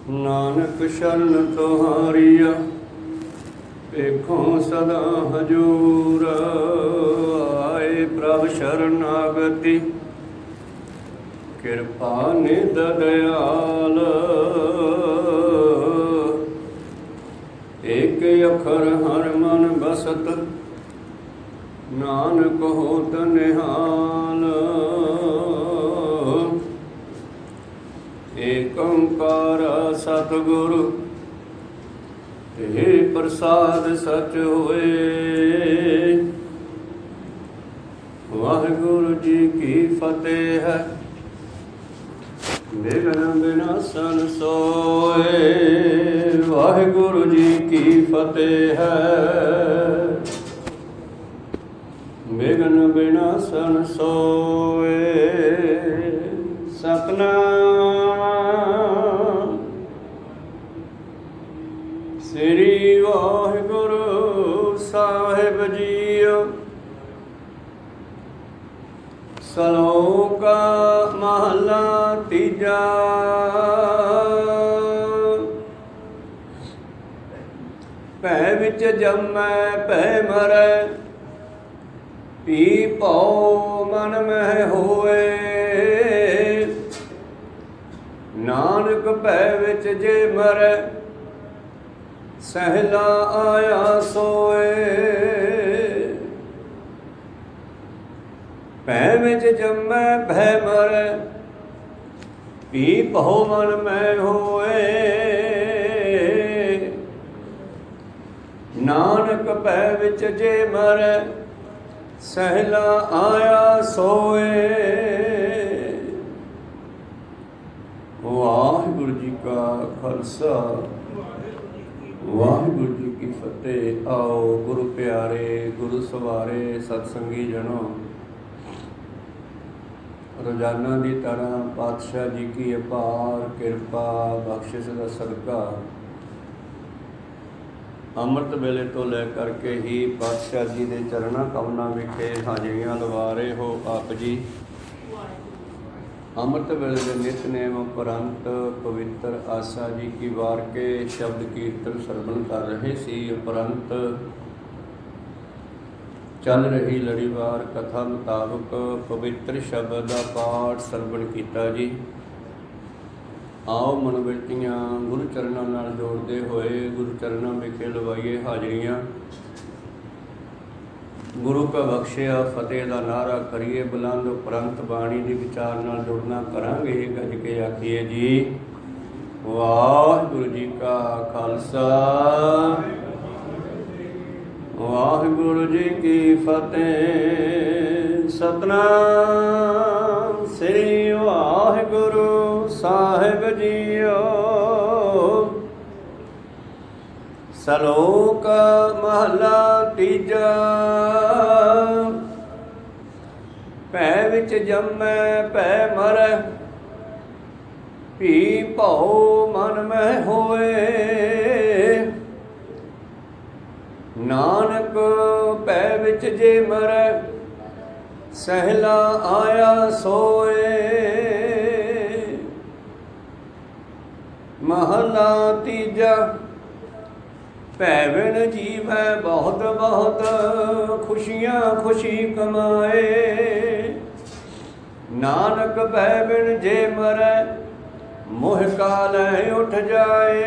नानक शरण तुहारिया पेखों सदा हजूर। आए प्रभ शरणागति कृपा निध दयाल। एक अखर हर मन बसत नानक होत निहाल। एक ओंकार सतगुरु हे प्रसाद सच होए। वाहिगुरु जी की फतेह है विघ्न विनाशन सोए। वाहिगुरु जी की फतेह है विघ्न विनाशन सोए। सतनाम श्री वाहिगुरु साहिब जीओ। सलोका महला तीजा। भै विच जमै भै मरै पी भौ मन मह होए। नानक भै विच जे मरै सहला आया सोए। भै विच जमै भै मरै पी भौ मन मह होए। नानक भै विच जे मरै सहला आया सोए। वाहिगुरु जी का खालसा वाहिगुरु जी की फतेह। आओ गुरु प्यारे गुरु सवारे सतसंगी जनो, रोजाना की तरह पातशाह जी की अपार किरपा बख्शिश का सदका अमृत वेले तो लै करके ही पातशाह जी के चरणा कमलों विखे हाजिरियां लवा रहे हो आप जी। अमृत वेले के नितनेम उपरंत पवित्र आशा जी की वार के शब्द कीर्तन सरवण कर रहे सी। उपरंत चल रही लड़ीवार कथा मुताबक पवित्र शब्द का पाठ सरवण किया जी। आओ मनोवृत्तियां गुरु चरणों नाल जोड़ते हुए गुरु चरणों विखे लवाइए हाजिरियां। गुरु का बख्शिया फतेह का नारा करिए बुलंद। उपरंत बाणी के विचार नाल जुड़ना करांगे गज के आखिए जी। वाहिगुरु जी का खालसा वाहिगुरु जी की फतेह। सतनाम श्री वाहिगुरु साहिब जीओ। सलोक महला तीजा। भै विच जमै भै मरै पी भौ मन मह होए। नानक भै विच जे मरै सहला आया सोए। महला तीजा। भै बिन जीव है बहुत बहुत खुशियाँ खुशी कमाए। नानक भै बिन जे मरै मोह काल उठ जाए।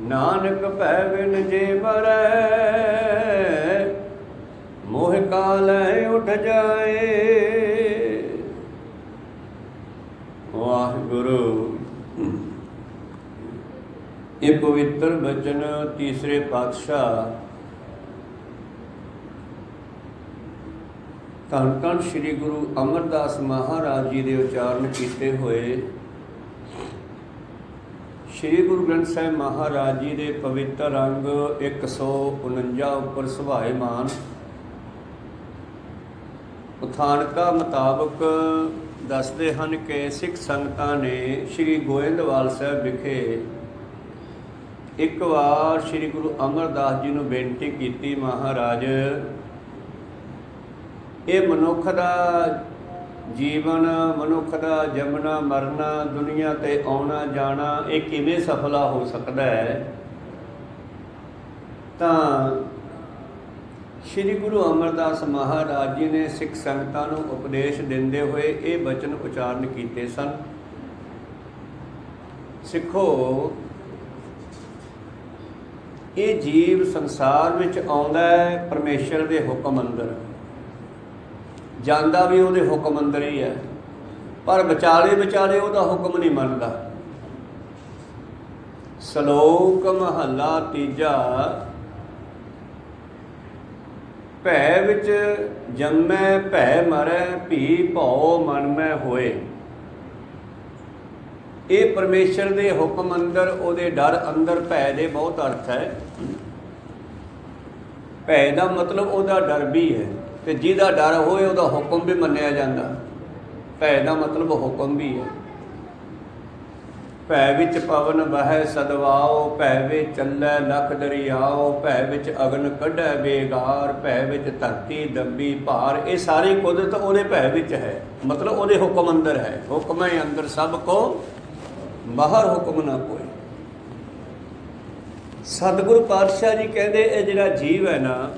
नानक भै बिन जे मरै मोह काल उठ जाए। वाहिगुरु ये पवित्र बचन तीसरे पातशाह धन धन श्री गुरु अमरदास महाराज जी के उच्चारण किए हुए श्री गुरु ग्रंथ साहिब महाराज जी के पवित्र अंग 149 उपर सुभाएमान उथानका मुताबक दसते हैं कि सिख संगतां ने श्री गोइंदवाल साहब विखे एक बार श्री गुरु अमरदास जी ने बेनती की, महाराज ये मनुख का ਜੀਵਨ ਮਨੁੱਖ ਦਾ ਜੰਮਣਾ ਮਰਨਾ, ਦੁਨੀਆ ਤੇ ਆਉਣਾ ਜਾਣਾ, ਇਹ ਕਿਵੇਂ ਸਫਲਾ ਹੋ ਸਕਦਾ ਹੈ? ਤਾਂ ਸ਼੍ਰੀ ਗੁਰੂ ਅਮਰਦਾਸ ਮਹਾਰਾਜ ਜੀ ਨੇ ਸਿੱਖ ਸੰਗਤਾਂ ਨੂੰ ਉਪਦੇਸ਼ ਦਿੰਦੇ ਹੋਏ ਇਹ ਬਚਨ ਉਚਾਰਨ ਕੀਤੇ ਸਨ। ਸਿੱਖੋ, ਇਹ ਜੀਵ ਸੰਸਾਰ ਵਿੱਚ ਆਉਂਦਾ ਹੈ ਪਰਮੇਸ਼ਰ ਦੇ ਹੁਕਮ ਅੰਦਰ, ਜਾਂਦਾ ਵੀ ਉਹਦੇ ਹੁਕਮ ਅੰਦਰ ਹੀ ਹੈ, ਪਰ ਵਿਚਾਲੇ ਉਹਦਾ ਹੁਕਮ ਨਹੀਂ ਮੰਨਦਾ। ਸ਼ਲੋਕ ਮਹੱਲਾ ਤੀਜਾ। ਭੈ ਵਿੱਚ ਜੰਮੈ ਭੈ ਮਰੈ, ਭੀ ਭਉ ਮਨ ਮੈਂ ਹੋਏ। ਇਹ ਪਰਮੇਸ਼ਰ ਦੇ ਹੁਕਮ ਅੰਦਰ, ਉਹਦੇ ਡਰ ਅੰਦਰ ਭੈ ਦੇ ਬਹੁਤ ਅਰਥ ਹੈ। ਭੈ ਦਾ ਮਤਲਬ ਉਹਦਾ ਡਰ ਵੀ ਹੈ, ਤੇ ਜਿਹਦਾ ਡਰ ਹੋਏ ਉਹਦਾ ਹੁਕਮ ਵੀ ਮੰਨਿਆ ਜਾਂਦਾ। ਭੈ ਦਾ ਮਤਲਬ ਹੁਕਮ ਵੀ ਹੈ। ਭੈ ਵਿੱਚ ਪਵਨ ਬਹੈ ਸਦਵਾਓ, ਭੈ ਵਿੱਚ ਚੱਲੈ ਲਖ ਦਰਿਆਓ, ਭੈ ਵਿੱਚ ਅਗਨ ਕੱਢੈ ਬੇਗਾਰ, ਭੈ ਵਿੱਚ ਧਰਤੀ ਦੱਬੀ ਭਾਰ। ਇਹ ਸਾਰੀ ਕੁਦਰਤ ਉਹਦੇ ਭੈ ਵਿੱਚ ਹੈ, ਮਤਲਬ ਉਹਦੇ ਹੁਕਮ ਅੰਦਰ ਹੈ। ਹੁਕਮੈ ਅੰਦਰ ਸਭ ਕੋ ਬਾਹਰ ਹੁਕਮ ਨਾ ਕੋਈ। ਸਤਿਗੁਰੂ ਪਾਤਸ਼ਾਹ ਜੀ ਕਹਿੰਦੇ ਇਹ ਜਿਹੜਾ ਜੀਵ ਹੈ ਨਾ,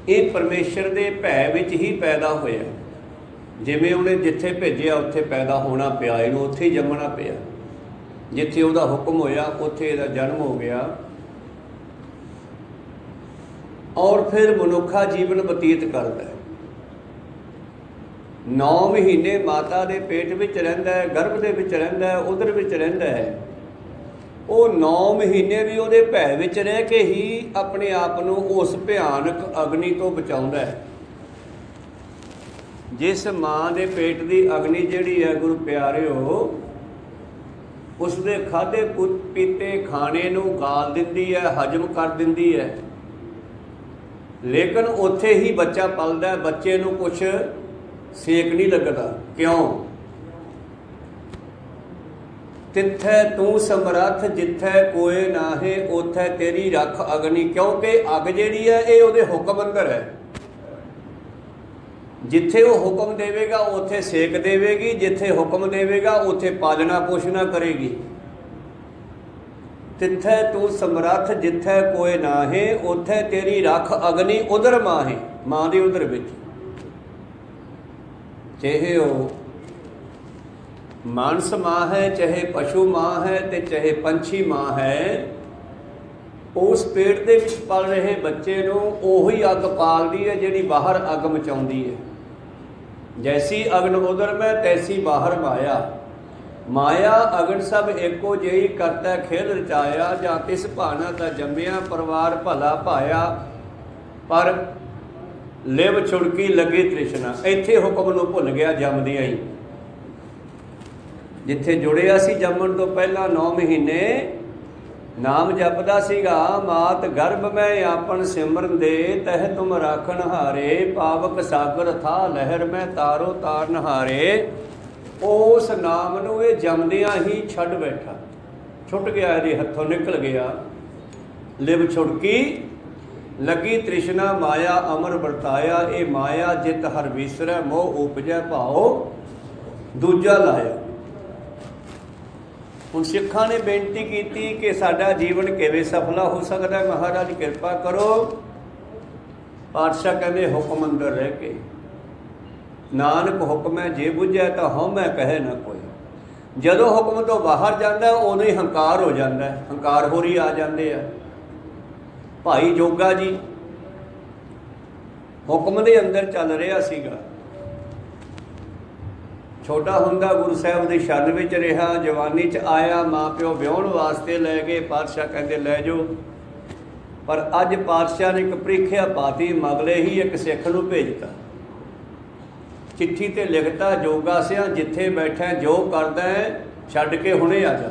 ਇਹ ਪਰਮੇਸ਼ਰ ਦੇ ਭੈ ਵਿੱਚ ਹੀ ਪੈਦਾ ਹੋਇਆ। ਜਿਵੇਂ ਉਹਨੇ ਜਿੱਥੇ ਭੇਜਿਆ ਉੱਥੇ ਪੈਦਾ ਹੋਣਾ ਪਿਆ, ਇਹਨੂੰ ਉੱਥੇ ਹੀ ਜੰਮਣਾ ਪਿਆ। ਜਿੱਥੇ ਉਹਦਾ ਹੁਕਮ ਹੋਇਆ ਉੱਥੇ ਇਹਦਾ ਜਨਮ ਹੋ ਗਿਆ, ਔਰ ਫਿਰ ਮਨੁੱਖਾ ਜੀਵਨ ਬਤੀਤ ਕਰਦਾ ਹੈ। 9 ਮਹੀਨੇ ਮਾਤਾ ਦੇ ਪੇਟ ਵਿੱਚ ਰਹਿੰਦਾ ਹੈ, ਗਰਭ ਦੇ ਵਿੱਚ ਰਹਿੰਦਾ ਹੈ, ਉਦਰ ਵਿੱਚ ਰਹਿੰਦਾ ਹੈ। ਉਹ 9 ਮਹੀਨੇ ਵੀ ਉਹਦੇ ਭੈ ਵਿੱਚ ਰਹਿ ਕੇ ਹੀ ਆਪਣੇ ਆਪ ਨੂੰ ਉਸ ਭਿਆਨਕ ਅਗਨੀ ਤੋਂ ਬਚਾਉਂਦਾ ਹੈ। ਜਿਸ ਮਾਂ ਦੇ ਪੇਟ ਦੀ ਅਗਨੀ ਜਿਹੜੀ ਹੈ ਗੁਰੂ ਪਿਆਰਿਓ, ਉਸ ਦੇ ਖਾਧੇ ਪੀਤੇ ਖਾਣੇ ਨੂੰ ਗਾਲ ਦਿੰਦੀ ਹੈ, ਹਜਮ ਕਰ ਦਿੰਦੀ ਹੈ, ਲੇਕਿਨ ਉੱਥੇ ਹੀ ਬੱਚਾ ਪਲਦਾ ਹੈ। ਬੱਚੇ ਨੂੰ ਕੁਛ ਸੇਕ ਨਹੀਂ ਲੱਗਦਾ। ਕਿਉਂ? ਤਿੱਥੈ ਤੂੰ ਸਮਰੱਥ, ਜਿੱਥੈ ਕੋਏ ਨਾਹੇ, ਉੱਥੈ ਤੇਰੀ ਰੱਖ ਅਗਨੀ। ਕਿਉਂਕਿ ਅੱਗ ਜਿਹੜੀ ਹੈ ਇਹ ਉਹਦੇ ਹੁਕਮ ਅੰਦਰ ਹੈ। ਜਿੱਥੇ ਉਹ ਹੁਕਮ ਦੇਵੇਗਾ ਉੱਥੇ ਸੇਕ ਦੇਵੇਗੀ, ਜਿੱਥੇ ਹੁਕਮ ਦੇਵੇਗਾ ਉੱਥੇ ਪਾਲਣਾ ਪੋਸ਼ਣਾ ਕਰੇਗੀ। ਤਿੱਥੈ ਤੂੰ ਸਮਰੱਥ, ਜਿੱਥੈ ਕੋਏ ਨਾਹੇ, ਉੱਥੇ ਤੇਰੀ ਰੱਖ ਅਗਨੀ ਉਦਰ ਮਾਹੇ। ਮਾਂ ਦੀ ਉਦਰ ਵਿੱਚ, ਚਾਹੇ ਉਹ ਮਾਨਸ ਮਾਂ ਹੈ, ਚਾਹੇ ਪਸ਼ੂ ਮਾਂ ਹੈ, ਤੇ ਚਾਹੇ ਪੰਛੀ ਮਾਂ ਹੈ, ਉਸ ਪੇਟ ਦੇ ਵਿੱਚ ਪਲ ਰਹੇ ਬੱਚੇ ਨੂੰ ਉਹੀ ਅੱਗ ਪਾਲਦੀ ਹੈ ਜਿਹੜੀ ਬਾਹਰ ਅੱਗ ਮਚਾਉਂਦੀ ਹੈ। ਜੈਸੀ ਅਗਨ ਉਦਰ ਮੈਂ ਤੈਸੀ ਬਾਹਰ ਮਾਇਆ। ਮਾਇਆ ਅਗਨ ਸਭ ਏਕੋ ਜਿਹੀ, ਕਰਤਾ ਖੇਲ ਰਚਾਇਆ। ਜਾਂ ਤਿਸ ਭਾਣਾ ਤਾਂ ਜੰਮਿਆ, ਪਰਿਵਾਰ ਭਲਾ ਭਾਇਆ, ਪਰ ਲਿਵ ਛੁੜਕੀ ਲੱਗੀ ਤ੍ਰਿਸ਼ਨਾ। ਇੱਥੇ ਹੁਕਮ ਨੂੰ ਭੁੱਲ ਗਿਆ ਜੰਮਦਿਆਂ ਹੀ। ਜਿੱਥੇ ਜੁੜਿਆ ਸੀ ਜੰਮਣ ਤੋਂ ਪਹਿਲਾਂ 9 ਮਹੀਨੇ ਨਾਮ ਜਪਦਾ ਸੀਗਾ। ਮਾਤ ਗਰਭ ਮੈਂ ਆਪਨ ਸਿਮਰਨ ਦੇ, ਤਹਿ ਤੁਮ ਰਾਖਣ ਹਾਰੇ, ਪਾਵਕ ਸਾਗਰ ਥਾ ਲਹਿਰ ਮੈਂ ਤਾਰੋ ਤਾਰਨ ਹਾਰੇ। ਉਸ ਨਾਮ ਨੂੰ ਇਹ ਜੰਮਦਿਆਂ ਹੀ ਛੱਡ ਬੈਠਾ, ਛੁੱਟ ਗਿਆ, ਇਹਦੇ ਹੱਥੋਂ ਨਿਕਲ ਗਿਆ। ਲਿਵ ਛੁੜਕੀ ਲੱਗੀ ਤ੍ਰਿਸ਼ਨਾ, ਮਾਇਆ ਅਮਰ ਵਰਤਾਇਆ। ਇਹ ਮਾਇਆ ਜਿਤ ਹਰ ਵਿਸਰੈ, ਮੋਹ ਉਪਜੈ ਭਾਉ ਦੂਜਾ ਲਾਇਆ। ਹੁਣ ਸਿੱਖਾਂ ਨੇ ਬੇਨਤੀ ਕੀਤੀ ਕਿ ਸਾਡਾ ਜੀਵਨ ਕਿਵੇਂ ਸਫਲਾ ਹੋ ਸਕਦਾ? ਮਹਾਰਾਜ ਕਿਰਪਾ ਕਰੋ। ਪਾਤਸ਼ਾਹ ਕਹਿੰਦੇ ਹੁਕਮ ਅੰਦਰ ਰਹਿ ਕੇ, ਨਾਨਕ ਹੁਕਮੈ ਜੇ ਬੁੱਝੈ ਤਾਂ ਹਉਮੈ ਕਹੈ ਨਾ ਕੋਈ। ਜਦੋਂ ਹੁਕਮ ਤੋਂ ਬਾਹਰ ਜਾਂਦਾ ਉਦੋਂ ਹੀ ਹੰਕਾਰ ਹੋ ਜਾਂਦਾ, ਹੰਕਾਰ ਹੋਰੀ ਆ ਜਾਂਦੇ ਆ। ਭਾਈ ਜੋਗਾ ਜੀ ਹੁਕਮ ਦੇ ਅੰਦਰ ਚੱਲ ਰਿਹਾ ਸੀਗਾ। ਛੋਟਾ ਹੁੰਦਾ ਗੁਰੂ ਸਾਹਿਬ ਦੀ ਸ਼ਰਨ ਵਿੱਚ ਰਿਹਾ, ਜਵਾਨੀ 'ਚ ਆਇਆ, ਮਾਂ ਪਿਓ ਵਿਆਹੁਣ ਵਾਸਤੇ ਲੈ ਗਏ। ਪਾਤਸ਼ਾਹ ਕਹਿੰਦੇ ਲੈ ਜਾਓ, ਪਰ ਅੱਜ ਪਾਤਸ਼ਾਹ ਨੇ ਇੱਕ ਪ੍ਰੀਖਿਆ ਪਾਤੀ, ਮਗਲੇ ਹੀ ਇੱਕ ਸਿੱਖ ਨੂੰ ਭੇਜਤਾ। ਚਿੱਠੀ ਤੇ ਲਿਖਤਾ, ਜੋਗਾ ਸਿਆਂ ਜਿੱਥੇ ਬੈਠਾ ਜੋ ਕਰਦਾ ਹੈ ਛੱਡ ਕੇ ਹੁਣੇ ਆ ਜਾ।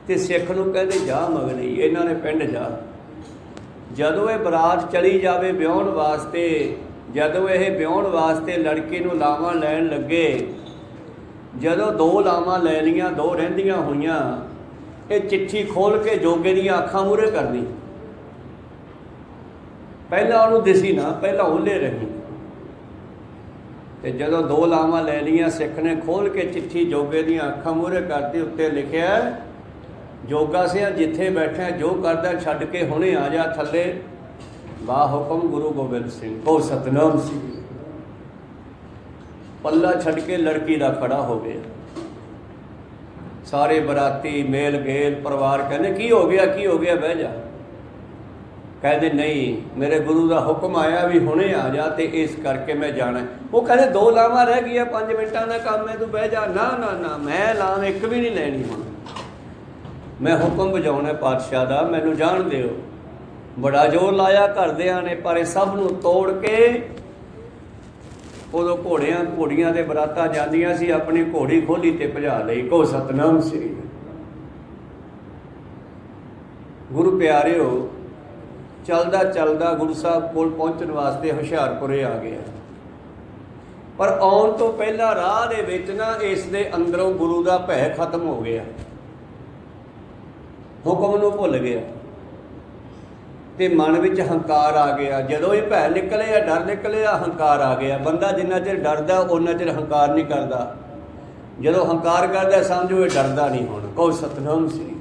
ਤੇ ਸਿੱਖ ਨੂੰ ਕਹਿੰਦੇ ਜਾ ਮਗਲੇ, ਇਹਨਾਂ ਨੇ ਪਿੰਡ ਜਾ। ਜਦੋਂ ਇਹ ਬਰਾਤ ਚਲੀ ਜਾਵੇ ਵਿਆਹੁਣ ਵਾਸਤੇ, ਜਦੋਂ ਇਹ ਵਿਆਹੁਣ ਵਾਸਤੇ ਲੜਕੀ ਨੂੰ ਲਾਵਾਂ ਲੈਣ ਲੱਗੇ, ਜਦੋਂ 2 ਲਾਵਾਂ ਲੈ ਲਈਆਂ, 2 ਰਹਿੰਦੀਆਂ ਹੋਈਆਂ, ਇਹ ਚਿੱਠੀ ਖੋਲ੍ਹ ਕੇ ਜੋਗੇ ਦੀਆਂ ਅੱਖਾਂ ਮੂਹਰੇ ਕਰਨੀ। ਪਹਿਲਾਂ ਉਹਨੂੰ ਦਿਸੀ ਨਾ, ਪਹਿਲਾਂ ਉਹਲੇ ਰਹੀ। ਤੇ ਜਦੋਂ 2 ਲਾਵਾਂ ਲੈ ਲਈਆਂ ਸਿੱਖ ਨੇ ਖੋਲ੍ਹ ਕੇ ਚਿੱਠੀ ਜੋਗੇ ਦੀਆਂ ਅੱਖਾਂ ਮੂਹਰੇ ਕਰਤੀ। ਉੱਤੇ ਲਿਖਿਆ, ਜੋਗਾ ਸਿਆ ਜਿੱਥੇ ਬੈਠਾ ਜੋ ਕਰਦਾ ਛੱਡ ਕੇ ਹੁਣੇ ਆ ਜਾ ਥੱਲੇ। ਬਾ ਹੁਕਮ ਗੁਰੂ ਗੋਬਿੰਦ ਸਿੰਘ ਕੋ ਸਤਨਾਮ ਸਿੰਘ। ਪੱਲਾ ਛੱਡ ਕੇ ਲੜਕੀ ਦਾ ਖੜਾ ਹੋ ਗਿਆ। ਸਾਰੇ ਬਰਾਤੀ ਮੇਲ ਗੇਲ ਪਰਿਵਾਰ ਕਹਿੰਦੇ ਕੀ ਹੋ ਗਿਆ, ਕੀ ਹੋ ਗਿਆ, ਬਹਿ ਜਾ। ਕਹਿੰਦੇ ਨਹੀਂ, ਮੇਰੇ ਗੁਰੂ ਦਾ ਹੁਕਮ ਆਇਆ ਵੀ ਹੁਣੇ ਆ ਜਾ ਤੇ ਇਸ ਕਰਕੇ ਮੈਂ ਜਾਣਾ। ਉਹ ਕਹਿੰਦੇ 2 ਲਾਵਾਂ ਰਹਿ ਗਈਆਂ, 5 ਮਿੰਟਾਂ ਦਾ ਕੰਮ ਹੈ, ਤੂੰ ਬਹਿ ਜਾ। ਨਾ ਨਾ ਨਾ, ਮੈਂ ਲਾਮ ਇੱਕ ਵੀ ਨਹੀਂ ਲੈਣੀ, ਹੁਣ ਮੈਂ ਹੁਕਮ ਵਜਾਉਣਾ ਪਾਤਸ਼ਾਹ ਦਾ, ਮੈਨੂੰ ਜਾਣ ਦਿਓ। ਬੜਾ ਜ਼ੋਰ ਲਾਇਆ ਘਰਦਿਆਂ ਨੇ, ਪਰ ਇਹ ਸਭ ਨੂੰ ਤੋੜ ਕੇ ਉਦੋਂ ਘੋੜੀਆਂ ਦੇ ਬਰਾਤਾਂ ਜਾਂਦੀਆਂ ਸੀ, ਆਪਣੀ ਘੋੜੀ ਖੋਲੀ ਤੇ ਭਜਾ ਲਈ। ਕੋ ਸਤਨਾਮ ਸ੍ਰੀ ਗੁਰੂ ਪਿਆਰਿਓ। ਚੱਲਦਾ ਚੱਲਦਾ ਗੁਰੂ ਸਾਹਿਬ ਕੋਲ ਪਹੁੰਚਣ ਵਾਸਤੇ ਹੁਸ਼ਿਆਰਪੁਰੇ ਆ ਗਿਆ। ਪਰ ਆਉਣ ਤੋਂ ਪਹਿਲਾਂ ਰਾਹ ਦੇ ਵਿੱਚ ਨਾ ਇਸ ਦੇ ਅੰਦਰੋਂ ਗੁਰੂ ਦਾ ਭੈ ਖਤਮ ਹੋ ਗਿਆ, ਹੁਕਮ ਨੂੰ ਭੁੱਲ ਗਿਆ ਤੇ ਮਨ ਵਿੱਚ ਹੰਕਾਰ ਆ ਗਿਆ। ਜਦੋਂ ਇਹ ਭੈ ਨਿਕਲਿਆ, ਡਰ ਨਿਕਲਿਆ, ਹੰਕਾਰ ਆ ਗਿਆ। ਬੰਦਾ ਜਿੰਨਾ ਚਿਰ ਡਰਦਾ ਉਹਨਾਂ ਚਿਰ ਹੰਕਾਰ ਨਹੀਂ ਕਰਦਾ। ਜਦੋਂ ਹੰਕਾਰ ਕਰਦਾ ਸਮਝੋ ਇਹ ਡਰਦਾ ਨਹੀਂ। ਹੁਣ ਕਹੋ ਸਤਨਾਮ ਸ੍ਰੀ।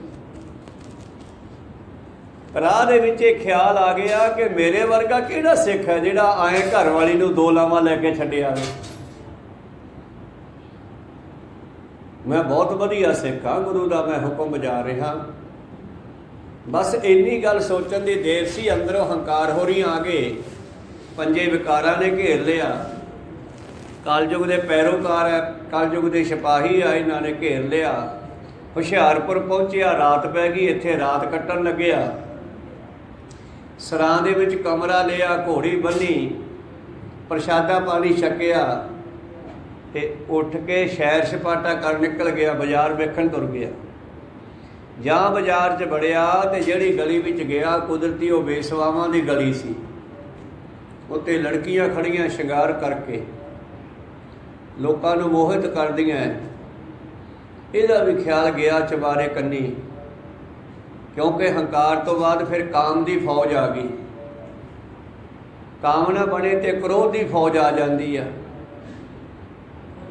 ਰਾਹ ਦੇ ਵਿੱਚ ਇਹ ਖਿਆਲ ਆ ਗਿਆ ਕਿ ਮੇਰੇ ਵਰਗਾ ਕਿਹੜਾ ਸਿੱਖ ਹੈ ਜਿਹੜਾ ਆਏ ਘਰ ਵਾਲੀ ਨੂੰ 2 ਲਾਵਾਂ ਲੈ ਕੇ ਛੱਡਿਆ। ਮੈਂ ਬਹੁਤ ਵਧੀਆ ਸਿੱਖ ਹਾਂ, ਗੁਰੂ ਦਾ ਮੈਂ ਹੁਕਮ ਵਜਾ ਰਿਹਾ। ਬਸ ਇੰਨੀ ਗੱਲ ਸੋਚਣ ਦੀ ਦੇਰ ਸੀ, ਅੰਦਰੋਂ ਹੰਕਾਰ ਹੋ ਰਹੀ ਆ ਗਏ। 5 ਵਿਕਾਰਾਂ ਨੇ ਘੇਰ ਲਿਆ। ਕਲਯੁਗ ਦੇ ਪੈਰੋਕਾਰ ਹੈ, ਕਲਯੁਗ ਦੇ ਸਿਪਾਹੀ ਆ, ਇਹਨਾਂ ਨੇ ਘੇਰ ਲਿਆ। ਹੁਸ਼ਿਆਰਪੁਰ ਪਹੁੰਚਿਆ, ਰਾਤ ਪੈ ਗਈ। ਇੱਥੇ ਰਾਤ ਕੱਟਣ ਲੱਗਿਆ। ਸਰਾਂ ਦੇ ਵਿੱਚ ਕਮਰਾ ਲਿਆ, ਘੋੜੀ ਬੰਨ੍ਹੀ, ਪ੍ਰਸ਼ਾਦਾ ਪਾਣੀ ਛਕਿਆ ਤੇ ਉੱਠ ਕੇ ਸੈਰ ਸਪਾਟਾ ਕਰ ਨਿਕਲ ਗਿਆ। ਬਾਜ਼ਾਰ ਵੇਖਣ ਤੁਰ ਗਿਆ। ਜਾਂ ਬਾਜ਼ਾਰ 'ਚ ਵੜਿਆ ਤੇ ਜਿਹੜੀ ਗਲੀ ਵਿੱਚ ਗਿਆ, ਕੁਦਰਤੀ ਉਹ ਬੇਸਵਾਵਾਂ ਦੀ ਗਲੀ ਸੀ। ਉੱਤੇ ਲੜਕੀਆਂ ਖੜੀਆਂ ਸ਼ਿੰਗਾਰ ਕਰਕੇ ਲੋਕਾਂ ਨੂੰ ਮੋਹਿਤ ਕਰਦੀਆਂ। ਇਹਦਾ ਵੀ ਖਿਆਲ ਗਿਆ ਚੁਬਾਰੇ ਕੰਨੀ, ਕਿਉਂਕਿ ਹੰਕਾਰ ਤੋਂ ਬਾਅਦ ਫਿਰ ਕਾਮ ਦੀ ਫੌਜ ਆ ਗਈ। ਕਾਮ ਨਾ ਬਣੇ ਤੇ ਕ੍ਰੋਧ ਦੀ ਫੌਜ ਆ ਜਾਂਦੀ ਆ।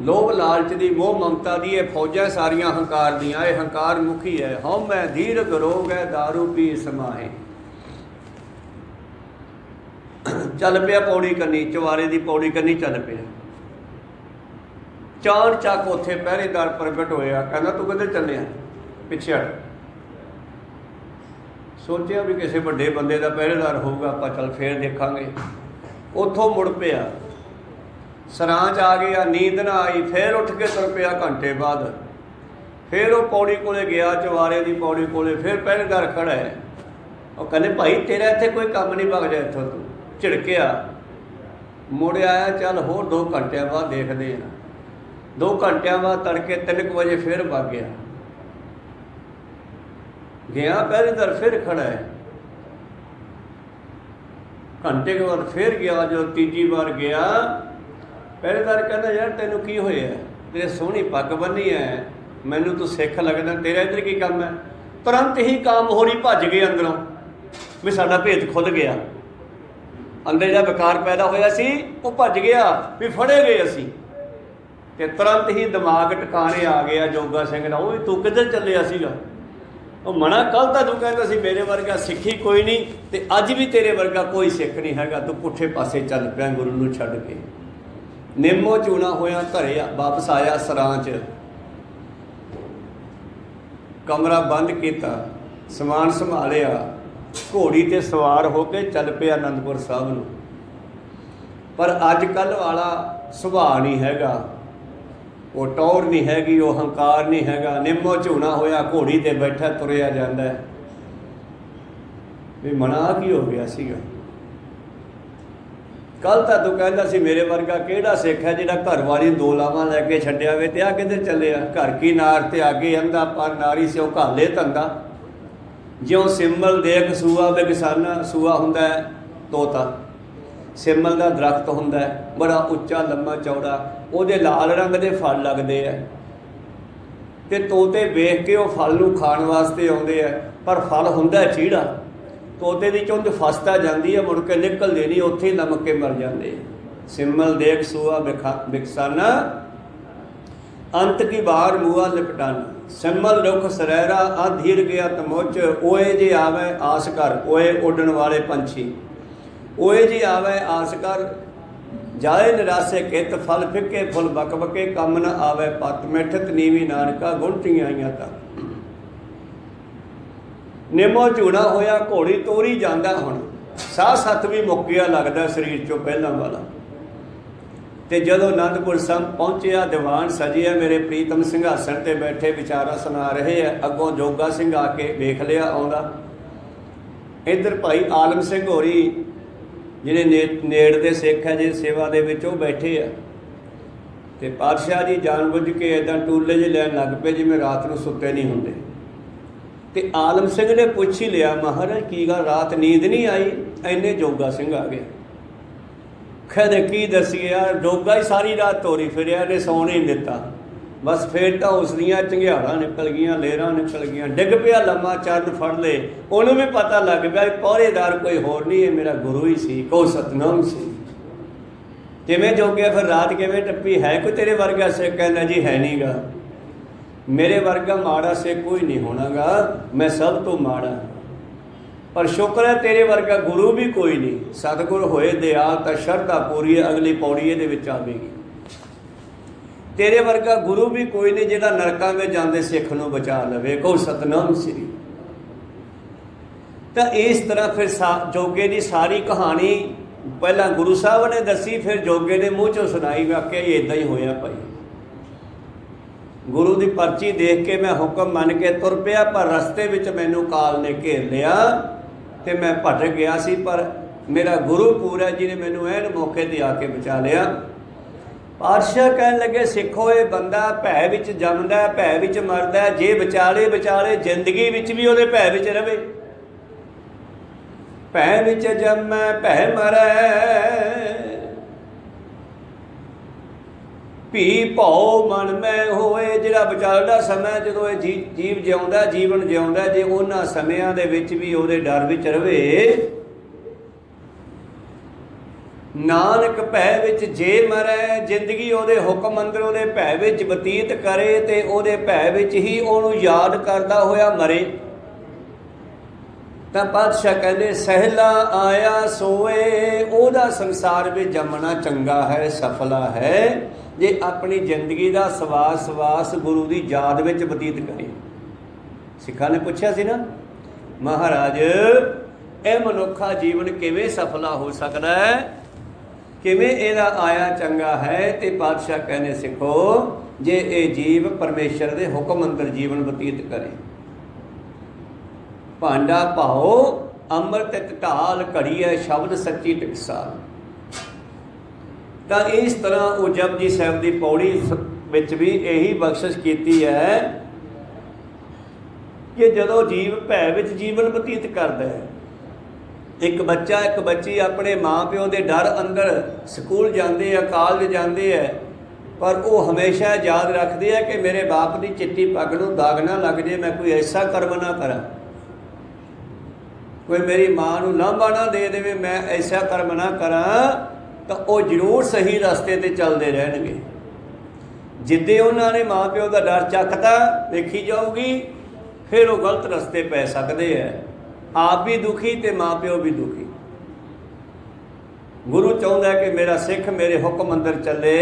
ਲੋਭ ਲਾਲਚ ਦੀ, ਮੋਹ ਮਮਤਾ ਦੀ ਇਹ ਫੌਜਾਂ ਸਾਰੀਆਂ ਹੰਕਾਰ ਦੀਆਂ। ਇਹ ਹੰਕਾਰ ਮੁਖੀ ਹੈ। ਹਉਮੈ ਦੀਰਘ ਰੋਗ ਹੈ, ਦਾਰੂ ਪੀ ਸਮਾਏ। ਚੱਲ ਪਿਆ ਪੌੜੀ ਕੰਨੀ, ਚੁਬਾਰੇ ਦੀ ਪੌੜੀ ਕੰਨੀ ਚੱਲ ਪਿਆ। ਚਾਣ ਚੱਕ ਉੱਥੇ ਪਹਿਰੇਦਾਰ ਪ੍ਰਗਟ ਹੋਇਆ। ਕਹਿੰਦਾ ਤੂੰ ਕਿੱਧਰ ਚੱਲਿਆ? ਪਿੱਛੇ ਹਟ। ਸੋਚਿਆ ਵੀ ਕਿਸੇ ਵੱਡੇ ਬੰਦੇ ਦਾ ਪਹਿਰੇਦਾਰ ਹੋਊਗਾ, ਆਪਾਂ ਚੱਲ ਫੇਰ ਦੇਖਾਂਗੇ। ਉੱਥੋਂ ਮੁੜ ਪਿਆ, ਸਰਾਂ 'ਚ ਆ ਗਿਆ। ਨੀਂਦ ਨਾ ਆਈ, ਫੇਰ ਉੱਠ ਕੇ ਤੁਰ ਪਿਆ। ਘੰਟੇ ਬਾਅਦ ਫੇਰ ਉਹ ਪੌੜੀ ਕੋਲੇ ਗਿਆ, ਚੁਬਾਰੇ ਦੀ ਪੌੜੀ ਕੋਲੇ। ਫੇਰ ਪਹਿਰੇਦਾਰ ਖੜਾ ਹੈ। ਉਹ ਕਹਿੰਦੇ ਭਾਈ ਤੇਰਾ ਇੱਥੇ ਕੋਈ ਕੰਮ ਨਹੀਂ, ਭੱਜ ਜਾ ਇੱਥੋਂ ਤੂੰ। ਝਿੜਕਿਆ, ਮੁੜ ਆਇਆ। ਚੱਲ ਹੋਰ 2 ਘੰਟਿਆਂ ਬਾਅਦ ਦੇਖਦੇ ਆ। 2 ਘੰਟਿਆਂ ਬਾਅਦ ਤੜਕੇ 3 ਵਜੇ ਫੇਰ ਵਗ ਗਿਆ। ਗਿਆ ਪਹਿਰੇਦਾਰ ਫਿਰ ਖੜਾ ਹੈ। ਘੰਟੇ ਕੇ ਬਾਅਦ ਫਿਰ ਗਿਆ। ਜਦੋਂ ਤੀਜੀ ਵਾਰ ਗਿਆ, ਪਹਿਰੇਦਾਰ ਕਹਿੰਦਾ ਯਾਰ ਤੈਨੂੰ ਕੀ ਹੋਇਆ? ਤੇਰੇ ਸੋਹਣੀ ਪੱਗ ਬੰਨੀ ਹੈ, ਮੈਨੂੰ ਤੂੰ ਸਿੱਖ ਲੱਗਦਾ, ਤੇਰਾ ਇੱਧਰ ਕੀ ਕੰਮ ਹੈ? ਤੁਰੰਤ ਹੀ ਕਾਮ ਹੋਰੀ ਭੱਜ ਗਏ ਅੰਦਰੋਂ ਵੀ ਸਾਡਾ ਭੇਤ ਖੁੱਲ੍ਹ ਗਿਆ। ਅੰਦਰ ਜਿਹੜਾ ਵਿਕਾਰ ਪੈਦਾ ਹੋਇਆ ਸੀ ਉਹ ਭੱਜ ਗਿਆ ਵੀ ਫੜੇ ਗਏ ਅਸੀਂ। ਤੇ ਤੁਰੰਤ ਹੀ ਦਿਮਾਗ ਟਿਕਾਣੇ ਆ ਗਿਆ ਜੋਗਾ ਸਿੰਘ ਦਾ। ਉਹ ਤੂੰ ਕਿੱਧਰ ਚੱਲਿਆ ਸੀਗਾ? ਉਹ ਮਨਾ ਕੱਲ੍ਹ ਤਾਂ ਤੂੰ ਕਹਿੰਦਾ ਸੀ ਮੇਰੇ ਵਰਗਾ ਸਿੱਖੀ ਕੋਈ ਨਹੀਂ, ਤੇ ਅੱਜ ਵੀ ਤੇਰੇ ਵਰਗਾ ਕੋਈ ਸਿੱਖ ਨਹੀਂ ਹੈਗਾ। ਤੂੰ ਪੁੱਠੇ ਪਾਸੇ ਚੱਲ ਪਿਆ ਗੁਰੂ ਨੂੰ ਛੱਡ ਕੇ। ਨਿੰਮੋ ਚੂਣਾ ਹੋਇਆ ਘਰੇ ਵਾਪਸ ਆਇਆ। ਸਰਾਂ 'ਚ ਕਮਰਾ ਬੰਦ ਕੀਤਾ, ਸਮਾਨ ਸੰਭਾਲਿਆ, ਘੋੜੀ 'ਤੇ ਸਵਾਰ ਹੋ ਕੇ ਚੱਲ ਪਿਆ ਅਨੰਦਪੁਰ ਸਾਹਿਬ ਨੂੰ। ਪਰ ਅੱਜ ਕੱਲ੍ਹ ਵਾਲਾ ਸੁਭਾਅ ਨਹੀਂ ਹੈਗਾ, ਉਹ ਟੌਰ ਨਹੀਂ ਹੈਗੀ, ਉਹ ਹੰਕਾਰ ਨਹੀਂ ਹੈਗਾ। ਨਿੰਮੋ ਝੂਣਾ ਹੋਇਆ ਘੋੜੀ 'ਤੇ ਬੈਠਾ ਤੁਰਿਆ ਜਾਂਦਾ ਵੀ ਮਨਾ ਕੀ ਹੋ ਗਿਆ ਸੀਗਾ। ਕੱਲ੍ਹ ਤਾਂ ਤੂੰ ਕਹਿੰਦਾ ਸੀ ਮੇਰੇ ਵਰਗਾ ਕਿਹੜਾ ਸਿੱਖ ਹੈ ਜਿਹੜਾ ਘਰ ਵਾਲੀ 2 ਲਾਵਾਂ ਲੈ ਕੇ ਛੱਡਿਆ ਵੇ, ਤੇ ਆ ਕਿੱਧਰ ਚੱਲਿਆ? ਘਰ ਕੀ ਨਾਰ ਤੇ ਆਗੇ ਅੰਧਾ ਪਰ ਨਾਰੀ ਸਿਓ ਘਾਲੇ ਧੰਦਾ। ਜਿਉਂ ਸਿੰਮਲ ਦੇਖ ਸੂਆ ਬੇਗਸਾਨਾ। ਸੂਆ ਹੁੰਦਾ ਹੈ ਤੋਤਾ, ਸਿੰਮਲ ਦਾ ਦਰਖਤ ਹੁੰਦਾ ਹੈ, ਬੜਾ ਉੱਚਾ ਲੰਮਾ ਚੌੜਾ, ਉਹਦੇ ਲਾਲ ਰੰਗ ਦੇ ਫਲ ਲੱਗਦੇ ਹੈ ਤੇ ਤੋਤੇ ਵੇਖ ਕੇ ਉਹ ਫਲ ਨੂੰ ਖਾਣ ਵਾਸਤੇ ਆਉਂਦੇ ਹੈ, ਪਰ ਫਲ ਹੁੰਦਾ ਚੀੜਾ। ਤੋਤੇ ਦੀ ਚੁੰਝ ਫਸ ਤਾਂ ਜਾਂਦੀ ਹੈ, ਮੁੜ ਕੇ ਨਿਕਲਦੇ ਨਹੀਂ, ਉੱਥੇ ਹੀ ਲਮਕ ਕੇ ਮਰ ਜਾਂਦੇ। सिमल देख सुआ बिकसाना, अंत की बार मुआ लिपटाना। सिमल रुख सरैरा अधीर गया तमुच, ओए जे आवे आस कर। ओए उड़न वाले पंछी, ओए जे आवे आस कर। जाए निरासे कित फल फिके, फुल बक बके कम न आवे पत। मिठत नीवी नानका गुणतियां आईयां तक। निमो झूना होया घोड़ी तोरी जांदा हुण, साह सत भी मुक गया लगदा शरीर चों पहलां वाला। ते जदों आनंदपुर साहिब पहुंचिया, दीवान सजिया, मेरे प्रीतम सिंघासन ते बैठे विचारा सुना रहे है। अगों जोगा सिंह आके वेख लिया आउंदा। इधर भाई आलम सिंह होरी जिहड़े नेड़ दे सिख है जे सेवा दे विच ओह बैठे आ। ते पातशाह जी जानबुझ के इदां टूले जे लैण लग पे जिवें रात नूं सुत्ते नहीं हुंदे। ते आलम सिंह ने पुछ ही लिया, महाराज की गल रात नींद नहीं आई? इन्ने जोगा सिंह आ गया। कहते की दसीए यार, जोगा ही सारी रात तोरी फिरिया, ने सौण ही नहीं दिता। बस फिर तो उसदियां झंगेहाड़ां निकल गईयां, लेरां निकल गईयां, डिग पिया लम्मा, चरण फड़ ले। उन्होंने भी पता लग गया पहरेदार कोई होर नहीं है, मेरा गुरु ही सी, को सतनाम सी। किवें जोगिया फिर रात किवें टप्पी? है कोई तेरे वर्गा सिख? कहना जी है नहीं गा, मेरे वर्गा माड़ा सिख कोई नहीं होना गा, मैं सब तो माड़ा। पर शुक्र है तेरे वर्गा गुरु भी कोई नहीं। सतगुर होए दयाल तां शरधा पूरी है, अगली पौड़ी इहदे विच आवेगी। तेरे वर्गा गुरु भी कोई नहीं जिहड़ा नरकां में जांदे सिख नूं बचा लवे, को सतनाम श्री। तो इस तरह फिर जोगे की सारी कहानी पहला गुरु साहब ने दसी, फिर जोगे ने मूँह चों सुनाई। वाकई इदां ही होया भाई। गुरु की पर्ची देख के मैं हुक्म मन के तुर पिया, पर रस्ते विच मैनू काल ने घेर लिया तो मैं भटक गया सी। पर मेरा गुरु पूरा जिन्हें मैनू एन मौके ते आके बचा लिया। पातशाह कहन लगे, सिखो ये बंदा भै विच जमदा, भै विच मरदा, जे विचाले विचाले जिंदगी विच भी उहदे भै विच रवे। भै विच जमै भै मरै, भी भौ मन में होए। जिहड़ा विचारदा समय जदों ये जीव जिउंदा, जीवन जिउंदा, जे उन्हां समयां दे विच भी उहदे डर विच रवे। नानक भै विच जे मरै, जिंदगी उहदे हुक्म अंदर उहदे भै विच बतीत करे ते उहदे भै विच ही उहनूं याद करदा होया मरे। तां पातशाह कहंदे, सहला आया सोए, उहदा संसार विच जमना चंगा है, सफला है, जे अपनी जिंदगी का सवास सवास गुरु की याद में बतीत करे। सिखा ने पूछा सी ना, महाराज यह मनुखा जीवन किवें सफला हो सकता है, किवें इहदा आया चंगा है? ते पातशाह कहने सिखो, जे ये जीव परमेश्वर के हुक्म अंदर जीवन बतीत करे। भांडा भाओ अमृत ढाल, घड़ी है शब्द सच्ची टकसाल। तो इस तरह वो जपजी साहिब की पौड़ी विच भी यही बख्शिश की है कि जदों जीव भै विच जीवन बतीत करता है, एक बच्चा एक बच्ची अपने माँ प्यो के डर अंदर स्कूल जाते हैं, कॉलेज जाते हैं, पर वो हमेशा याद रखते हैं कि मेरे बाप की चिट्टी पग नूं दाग ना लग जाए, मैं कोई ऐसा कर्म ना करा, कोई मेरी माँ नूं लांभा ना दे देवे, मैं ऐसा कर्म ना करा, तो वो जरूर सही रस्ते ते चलते रहणगे। जिद्दे उन्होंने माँ प्यो का डर चकता देखी जाऊगी, फिर वो गलत रस्ते पै सकते हैं, आप भी दुखी तो माँ प्यो भी दुखी। गुरु चाहता है कि मेरा सिख मेरे हुक्म अंदर चले।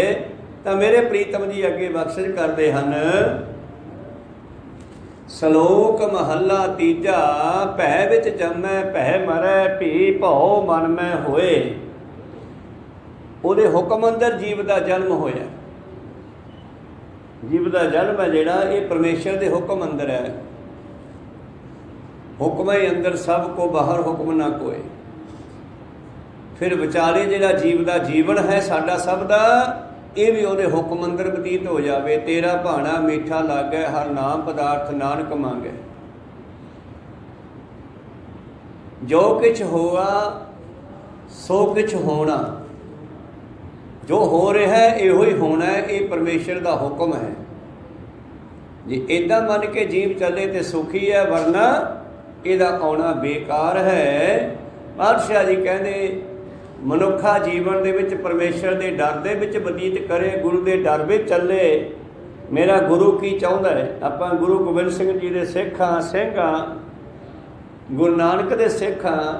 तो मेरे प्रीतम जी अगे बख्शिश करते हैं, सलोक महला तीजा, भै विच जमै भै मरै, भी भौ मन में होए। ਉਹਦੇ ਹੁਕਮ ਅੰਦਰ ਜੀਵ ਦਾ ਜਨਮ ਹੋਇਆ। ਜੀਵ ਦਾ ਜਨਮ ਹੈ ਜਿਹੜਾ, ਇਹ ਪਰਮੇਸ਼ਰ ਦੇ ਹੁਕਮ ਅੰਦਰ ਹੈ। ਹੁਕਮ ਹੈ ਅੰਦਰ ਸਭ ਕੋ, ਬਾਹਰ ਹੁਕਮ ਨਾ ਕੋਏ। ਫਿਰ ਵਿਚਾਲੇ ਜਿਹੜਾ ਜੀਵ ਦਾ ਜੀਵਨ ਹੈ ਸਾਡਾ ਸਭ ਦਾ, ਇਹ ਵੀ ਉਹਦੇ ਹੁਕਮ ਅੰਦਰ ਬਤੀਤ ਹੋ ਜਾਵੇ। ਤੇਰਾ ਭਾਣਾ ਮੀਠਾ ਲਾਗੈ, ਹਰ ਨਾਮ ਪਦਾਰਥ ਨਾਨਕ ਮੰਗੈ। ਜੋ ਕਿਛ ਹੋਆ ਸੋ ਕਿਛ ਹੋਣਾ, जो हो रहा है यो ही होना है, ये परमेश्वर का हुक्म है। जे इदा मन के जीव चले तो सुखी है, वरना इहदा आउणा बेकार है। पातशाह जी कहते ਮਨੁੱਖਾ ਜੀਵਨ ਦੇ ਵਿੱਚ ਪਰਮੇਸ਼ਰ ਦੇ ਡਰ ਦੇ ਵਿੱਚ ਬਤੀਤ ਕਰੇ, ਗੁਰੂ ਦੇ ਡਰ ਵਿੱਚ ਚੱਲੇ। ਮੇਰਾ ਗੁਰੂ ਕੀ ਚਾਹੁੰਦਾ ਹੈ? ਆਪਾਂ ਗੁਰੂ ਗੋਬਿੰਦ ਸਿੰਘ ਜੀ ਦੇ ਸਿੱਖ ਹਾਂ, ਸਿੰਘ ਹਾਂ, ਗੁਰੂ ਨਾਨਕ ਦੇ ਸਿੱਖ ਹਾਂ,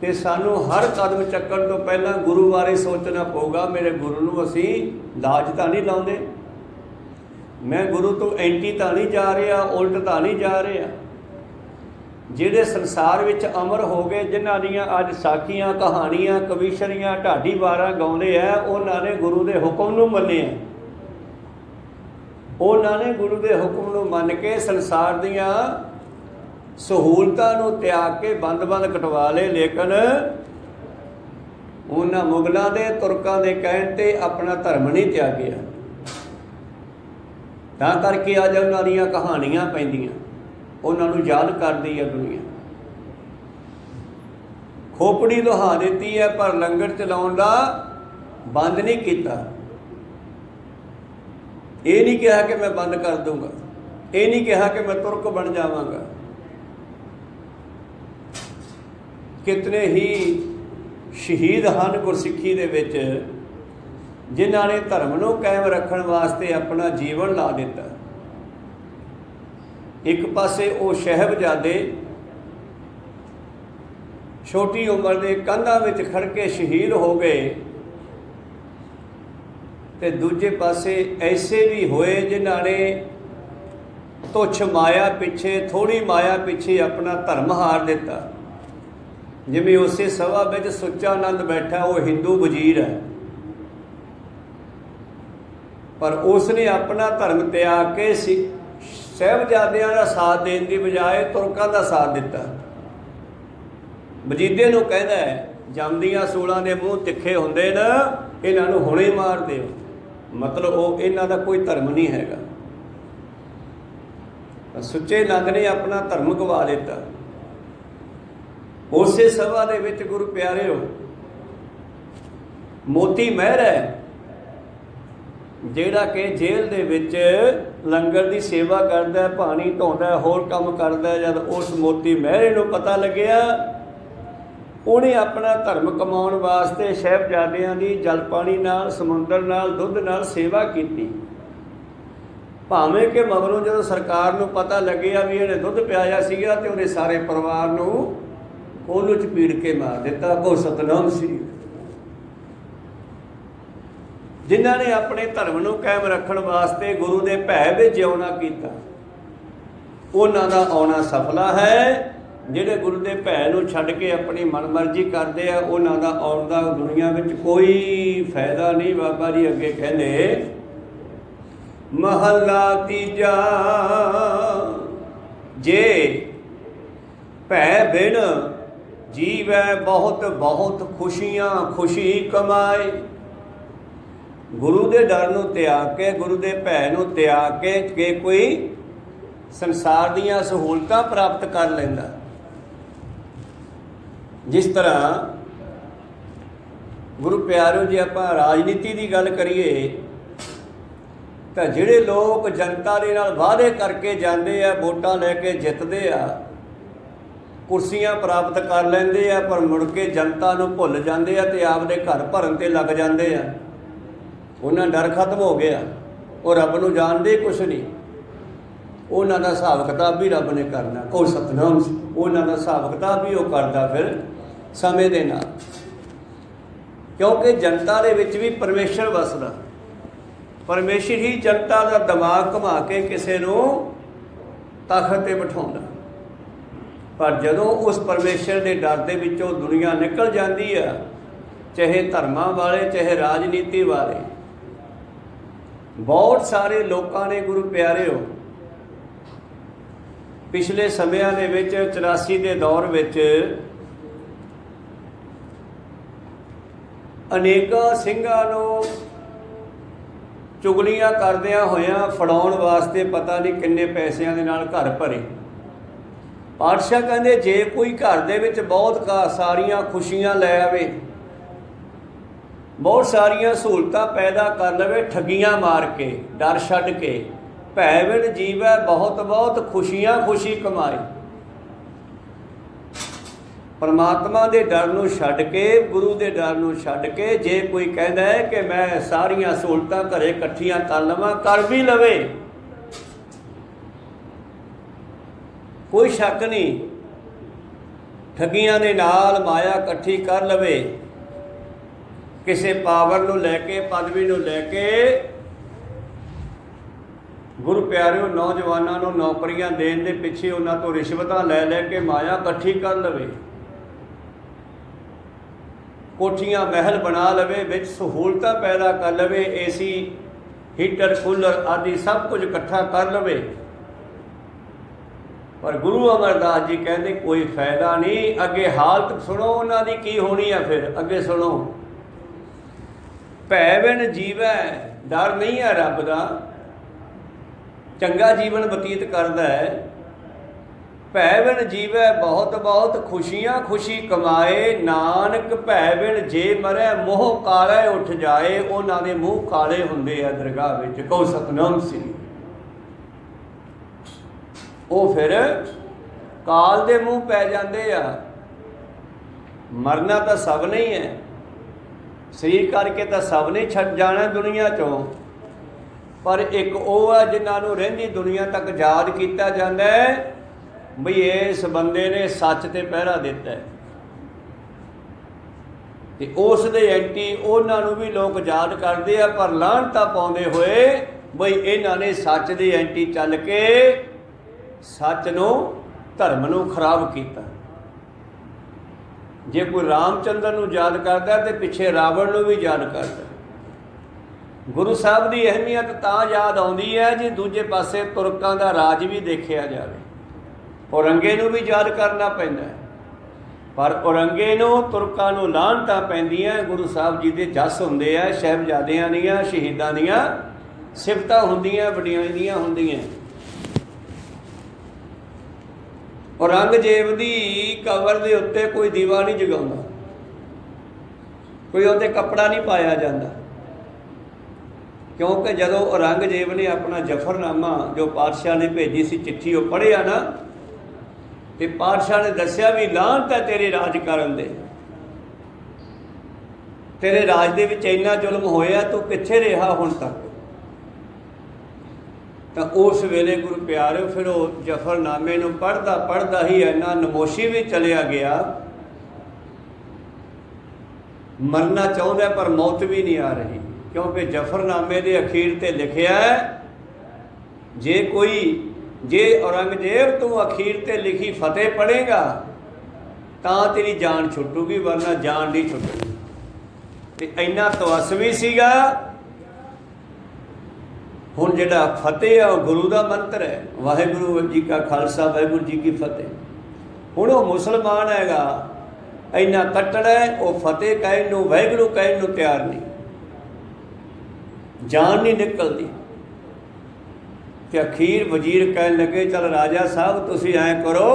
ਤੇ ਸਾਨੂੰ ਹਰ ਕਦਮ ਚੱਕਣ ਤੋਂ ਪਹਿਲਾਂ ਗੁਰੂ ਬਾਰੇ ਸੋਚਣਾ ਪਊਗਾ। ਮੇਰੇ ਗੁਰੂ ਨੂੰ ਅਸੀਂ ਲਾਜ ਤਾਂ ਨਹੀਂ ਲਾਉਂਦੇ, ਮੈਂ ਗੁਰੂ ਤੋਂ ਐਂਟੀ ਤਾਂ ਨਹੀਂ ਜਾ ਰਿਹਾ, ਉਲਟ ਤਾਂ ਨਹੀਂ ਜਾ ਰਿਹਾ। ਜਿਹੜੇ ਸੰਸਾਰ ਵਿੱਚ ਅਮਰ ਹੋ ਗਏ, ਜਿਨ੍ਹਾਂ ਦੀਆਂ ਅੱਜ ਸਾਖੀਆਂ, ਕਹਾਣੀਆਂ, ਕਵੀਸ਼ਰੀਆਂ, ਢਾਡੀ ਵਾਰਾਂ ਗਾਉਂਦੇ ਆ, ਉਹਨਾਂ ਨੇ ਗੁਰੂ ਦੇ ਹੁਕਮ ਨੂੰ ਮੰਨਿਆ। ਉਹਨਾਂ ਨੇ ਗੁਰੂ ਦੇ ਹੁਕਮ ਨੂੰ ਮੰਨ ਕੇ ਸੰਸਾਰ ਦੀਆਂ ਸਹੂਲਤਾਂ ਨੂੰ ਤਿਆਗ ਕੇ ਬੰਦ-ਬੰਦ ਕਟਵਾ ਲਏ, ਲੇਕਿਨ ਉਹਨਾਂ ਮੁਗਲਾਂ ਦੇ, ਤੁਰਕਾਂ ਦੇ ਕਹਿਣ 'ਤੇ ਆਪਣਾ ਧਰਮ ਨਹੀਂ ਤਿਆਗਿਆ। ਤਾਂ ਕਰਕੇ ਅੱਜ ਉਹਨਾਂ ਦੀਆਂ ਕਹਾਣੀਆਂ ਪੈਂਦੀਆਂ, ਉਹਨਾਂ ਨੂੰ ਯਾਦ ਕਰਦੀ ਹੈ ਦੁਨੀਆ। ਖੋਪੜੀ ਲੁਹਾ ਦਿੱਤੀ ਹੈ, ਪਰ ਲੰਗਰ ਚਲਾਉਣ ਦਾ ਬੰਦ ਨਹੀਂ ਕੀਤਾ। ਇਹ ਨਹੀਂ ਕਿਹਾ ਕਿ ਮੈਂ ਬੰਦ ਕਰ ਦੂੰਗਾ, ਇਹ ਨਹੀਂ ਕਿਹਾ ਕਿ ਮੈਂ ਤੁਰਕ ਬਣ ਜਾਵਾਂਗਾ। ਕਿਤਨੇ ਹੀ ਸ਼ਹੀਦ ਹਨ ਗੁਰਸਿੱਖੀ ਦੇ ਵਿੱਚ, ਜਿਨ੍ਹਾਂ ਨੇ ਧਰਮ ਨੂੰ ਕਾਇਮ ਰੱਖਣ ਵਾਸਤੇ ਆਪਣਾ ਜੀਵਨ ਲਾ ਦਿੱਤਾ। ਇੱਕ ਪਾਸੇ ਉਹ ਸਾਹਿਬਜ਼ਾਦੇ ਛੋਟੀ ਉਮਰ ਦੇ ਕੰਧਾਂ ਵਿੱਚ ਖੜ੍ਹ ਕੇ ਸ਼ਹੀਦ ਹੋ ਗਏ, ਤੇ ਦੂਜੇ ਪਾਸੇ ਐਸੇ ਵੀ ਹੋਏ ਜਿਨ੍ਹਾਂ ਨੇ ਤੁੱਛ ਮਾਇਆ ਪਿੱਛੇ, ਥੋੜ੍ਹੀ ਮਾਇਆ ਪਿੱਛੇ ਆਪਣਾ ਧਰਮ ਹਾਰ ਦਿੱਤਾ। ਜਿਵੇਂ ਉਸੇ ਸਭਾ ਵਿੱਚ ਸੁੱਚਾ ਆਨੰਦ ਬੈਠਾ, ਉਹ ਹਿੰਦੂ ਵਜ਼ੀਰ ਹੈ, ਪਰ ਉਸਨੇ ਆਪਣਾ ਧਰਮ ਤਿਆਗ ਕੇ ਸਾਹਿਬਜ਼ਾਦਿਆਂ ਦਾ ਸਾਥ ਦੇਣ ਦੀ ਬਜਾਏ ਤੁਰਕਾਂ ਦਾ ਸਾਥ ਦਿੱਤਾ। ਵਜੀਦੇ ਨੂੰ ਕਹਿੰਦਾ ਹੈ, ਜੰਮਦੀਆਂ ਸੂਲਾਂ ਦੇ ਮੂੰਹ ਤਿੱਖੇ ਹੁੰਦੇ ਨੇ, ਇਹਨਾਂ ਨੂੰ ਹੁਣੇ ਮਾਰ ਦਿਓ। ਮਤਲਬ ਉਹ ਇਹਨਾਂ ਦਾ ਕੋਈ ਧਰਮ ਨਹੀਂ ਹੈਗਾ। ਸੁੱਚੇ ਆਨੰਦ ਨੇ ਆਪਣਾ ਧਰਮ ਗਵਾ ਦਿੱਤਾ। ਉਸੇ ਸਭਾ ਦੇ ਵਿੱਚ ਗੁਰੂ ਪਿਆਰਿਓ, ਮੋਤੀ ਮਹਿਰ ਹੈ, ਜਿਹੜਾ ਕਿ ਜੇਲ੍ਹ ਦੇ ਵਿੱਚ ਲੰਗਰ ਦੀ ਸੇਵਾ ਕਰਦਾ, ਪਾਣੀ ਢੋਂਦਾ, ਹੋਰ ਕੰਮ ਕਰਦਾ। ਜਦ ਉਸ ਮੋਤੀ ਮਹਿਰੇ ਨੂੰ ਪਤਾ ਲੱਗਿਆ, ਉਹਨੇ ਆਪਣਾ ਧਰਮ ਕਮਾਉਣ ਵਾਸਤੇ ਸਾਹਿਬਜ਼ਾਦਿਆਂ ਦੀ ਜਲ ਪਾਣੀ ਨਾਲ, ਸਮੁੰਦਰ ਨਾਲ, ਦੁੱਧ ਨਾਲ ਸੇਵਾ ਕੀਤੀ। ਭਾਵੇਂ ਕਿ ਮਗਰੋਂ ਜਦੋਂ ਸਰਕਾਰ ਨੂੰ ਪਤਾ ਲੱਗਿਆ ਵੀ ਇਹਨੇ ਦੁੱਧ ਪਿਆਇਆ ਸੀਗਾ, ਤੇ ਉਹਨੇ ਸਾਰੇ ਪਰਿਵਾਰ ਨੂੰ ਕੋਲੂ 'ਚ ਪੀੜ ਕੇ ਮਾਰ ਦਿੱਤਾ। ਕੋ ਸਤਨਾਮ ਸੀ। ਜਿਨ੍ਹਾਂ ਨੇ ਆਪਣੇ ਧਰਮ ਨੂੰ ਕਾਇਮ ਰੱਖਣ ਵਾਸਤੇ ਗੁਰੂ ਦੇ ਭੈ ਵਿੱਚ ਜਿਉਣਾ ਕੀਤਾ, ਉਹਨਾਂ ਦਾ ਆਉਣਾ ਸਫਲਾ ਹੈ। ਜਿਹੜੇ ਗੁਰੂ ਦੇ ਭੈ ਨੂੰ ਛੱਡ ਕੇ ਆਪਣੀ ਮਨਮਰਜ਼ੀ ਕਰਦੇ ਆ, ਉਹਨਾਂ ਦਾ ਆਉਣ ਦਾ ਦੁਨੀਆ ਵਿੱਚ ਕੋਈ ਫਾਇਦਾ ਨਹੀਂ। ਬਾਬਾ ਜੀ ਅੱਗੇ ਕਹਿੰਦੇ, ਮਹੱਲਾ ਤੀਜਾ, ਜੇ ਭੈ ਬਿਨ ਜੀਵੈ ਬਹੁਤ ਬਹੁਤ ਖੁਸ਼ੀਆਂ ਖੁਸ਼ੀ ਕਮਾਏ। ਗੁਰੂ ਦੇ ਡਰ ਨੂੰ ਤਿਆਗ ਕੇ, ਗੁਰੂ ਦੇ ਭੈ ਨੂੰ ਤਿਆਗ ਕੇ ਕਿ ਕੋਈ ਸੰਸਾਰ ਦੀਆਂ ਸਹੂਲਤਾਂ ਪ੍ਰਾਪਤ ਕਰ ਲੈਂਦਾ। ਜਿਸ ਤਰ੍ਹਾਂ ਗੁਰੂ ਪਿਆਰਿਓ, ਜੇ ਆਪਾਂ ਰਾਜਨੀਤੀ ਦੀ ਗੱਲ ਕਰੀਏ ਤਾਂ ਜਿਹੜੇ ਲੋਕ ਜਨਤਾ ਦੇ ਨਾਲ ਵਾਅਦੇ ਕਰਕੇ ਜਾਂਦੇ ਆ, ਵੋਟਾਂ ਲੈ ਕੇ ਜਿੱਤਦੇ ਆ, ਕੁਰਸੀਆਂ ਪ੍ਰਾਪਤ ਕਰ ਲੈਂਦੇ ਆ, ਪਰ ਮੁੜ ਕੇ ਜਨਤਾ ਨੂੰ ਭੁੱਲ ਜਾਂਦੇ ਆ ਤੇ ਆਪਦੇ ਘਰ ਭਰਨ 'ਤੇ ਲੱਗ ਜਾਂਦੇ ਆ। ਉਹਨਾਂ ਡਰ ਖਤਮ ਹੋ ਗਿਆ, ਉਹ ਰੱਬ ਨੂੰ ਜਾਣਦੇ ਕੁਛ ਨਹੀਂ। ਉਹਨਾਂ ਦਾ ਹਿਸਾਬ ਕਿਤਾਬ ਵੀ ਰੱਬ ਨੇ ਕਰਨਾ। ਕੋਈ ਸਤਨਾਮ ਸੀ। ਉਹਨਾਂ ਦਾ ਹਿਸਾਬ ਕਿਤਾਬ ਵੀ ਉਹ ਕਰਦਾ ਫਿਰ ਸਮੇਂ ਦੇ ਨਾਲ, ਕਿਉਂਕਿ ਜਨਤਾ ਦੇ ਵਿੱਚ ਵੀ ਪਰਮੇਸ਼ਰ ਵਸਦਾ। ਪਰਮੇਸ਼ਰ ਹੀ ਜਨਤਾ ਦਾ ਦਿਮਾਗ ਘੁਮਾ ਕੇ ਕਿਸੇ ਨੂੰ ਤਖ਼ਤ 'ਤੇ ਬਿਠਾਉਂਦਾ। ਪਰ ਜਦੋਂ ਉਸ ਪਰਮੇਸ਼ਰ ਦੇ ਡਰ ਦੇ ਵਿੱਚੋਂ ਦੁਨੀਆ ਨਿਕਲ ਜਾਂਦੀ ਆ, ਚਾਹੇ ਧਰਮਾਂ ਵਾਲੇ, ਚਾਹੇ ਰਾਜਨੀਤੀ ਵਾਲੇ, ਬਹੁਤ ਸਾਰੇ ਲੋਕਾਂ ਨੇ ਗੁਰੂ ਪਿਆਰਿਓ ਪਿਛਲੇ ਸਮਿਆਂ ਦੇ ਵਿੱਚ 84 ਦੇ ਦੌਰ ਵਿੱਚ ਅਨੇਕਾਂ ਸਿੰਘਾਂ ਨੂੰ ਚੁਗਲੀਆਂ ਕਰਦਿਆਂ ਹੋਇਆਂ ਫੜਾਉਣ ਵਾਸਤੇ ਪਤਾ ਨਹੀਂ ਕਿੰਨੇ ਪੈਸਿਆਂ ਦੇ ਨਾਲ ਘਰ ਭਰੇ। ਪਾਤਸ਼ਾਹ ਕਹਿੰਦੇ, ਜੇ ਕੋਈ ਘਰ ਦੇ ਵਿੱਚ ਬਹੁਤ ਸਾਰੀਆਂ ਖੁਸ਼ੀਆਂ ਲੈ ਆਵੇ, ਬਹੁਤ ਸਾਰੀਆਂ ਸਹੂਲਤਾਂ ਪੈਦਾ ਕਰ ਲਵੇ, ਠੱਗੀਆਂ ਮਾਰ ਕੇ, ਡਰ ਛੱਡ ਕੇ, ਭੈ ਬਿਨ ਜੀਵੈ ਬਹੁਤ ਬਹੁਤ ਖੁਸ਼ੀਆਂ ਖੁਸ਼ੀ ਕਮਾਏ। परमात्मा के डर नूं छड्ड के, गुरु के डर नूं छड्ड के जे कोई कहता है कि मैं सारियां सहूलतां घरे इकट्ठियां कर लवां, कर भी लवे, कोई शक नहीं, ठगियां दे नाल माया इकट्ठी कर लवे, किसी पावर नूं लैके पदवी नूं लैके गुरु प्यारिओ नौजवानों नूं नौकरियां देण दे पिछे उन्हां तों रिश्वतां लै लै के माया इकट्ठी कर लवे, कोठियां महल बना लवे, विच सहूलतां पैदा कर लवे, एसी हीटर कूलर आदि सब कुछ इकट्ठा कर लवे। पर गुरु अमरदास जी कहते कोई फायदा नहीं। अगे हालत सुनो उन्हां दी की होनी है। फिर अगे सुनो, भै बिन जीवै, डर नहीं है रब दा, चंगा जीवन बतीत करता है। भै बिन जीवै बहुत बहुत खुशियां खुशी कमाए, नानक भै बिन जे मरै मोह काले उठ जाए। उन्हां दे मूँह काले हुंदे आ दरगाह विच, कहो सतनाम श्री। वो फिर काल दे मूँह पै जाते आ। मरना तो सब नहीं है, सरीर करके तो सब ने छड्ड जाना दुनिया चों, पर एक वो है जिन्होंने रहिंदी दुनिया तक याद किया जाता है बई इस बंदे ने सच ते पहरा दिता है। ते उस दे एंटी उन्होंने भी लोग याद करते हैं, पर लाहनता पाउंदे होए बई इन्हां ने सच दे एंटी चल के सच नूं धर्म नूं खराब किया। जे कोई रामचंद्र नूं याद करता तो पिछे रावण नूं भी याद करता। गुरु साहब की अहमियत तां याद आउंदी है जी दूजे पासे तुरकां दा राज भी देखिया जाए। औरंगे नूं भी याद करना पैंदा है, पर औरंगे नूं तुरकां नूं लाहनतां पैंदियां। गुरु साहब जी दे जस हुंदे आ, साहिबजादियां दीयां शहीदां दीयां सिफतां हुंदियां, वडियाइयां हुंदियां। औरंगजेब दी कबर दे उत्ते कोई दीवा नहीं जगाउंदा, कोई उत्ते कपड़ा नहीं पाया जाता, क्योंकि जदों औरंगजेब ने अपना जफरनामा जो पातशाह ने भेजी सी चिट्ठी वो पढ़िया ना, तो पातशाह ने दस्या भी लाहनत है तेरे राज करन दे, तेरे राज दे विच इन्ना जुल्म होया, तू कित्थे रहा हुण तक। तो उस वेले गुरु प्यारे फिर वो जफरनामे नूं पढ़दा पढ़दा ही इन्ना नमोशी भी चलिया गया, मरना चाहुंदा पर मौत भी नहीं आ रही, क्योंकि जफरनामे के अखीर ते लिखिया है जे औरंगजेब तू अखीर ते लिखी फतेह पढ़ेगा तां तेरी जान छुटूगी, वरना जान नहीं छुटूगी। तो इन्ना तवस्वी सीगा। हुण जिहड़ा फतेह है वह गुरु का मंत्र है, वाहिगुरू जी का खालसा वाहिगुरू जी की फतेह। हुण वो मुसलमान हैगा, इन्ना कट्टड़ है, वो फतेह कहण नूं वाहिगुरू कहण नूं तैयार नहीं, जान नहीं निकलती। तो अखीर वजीर कहन लगे चल राजा साहब तुसीं ऐ करो,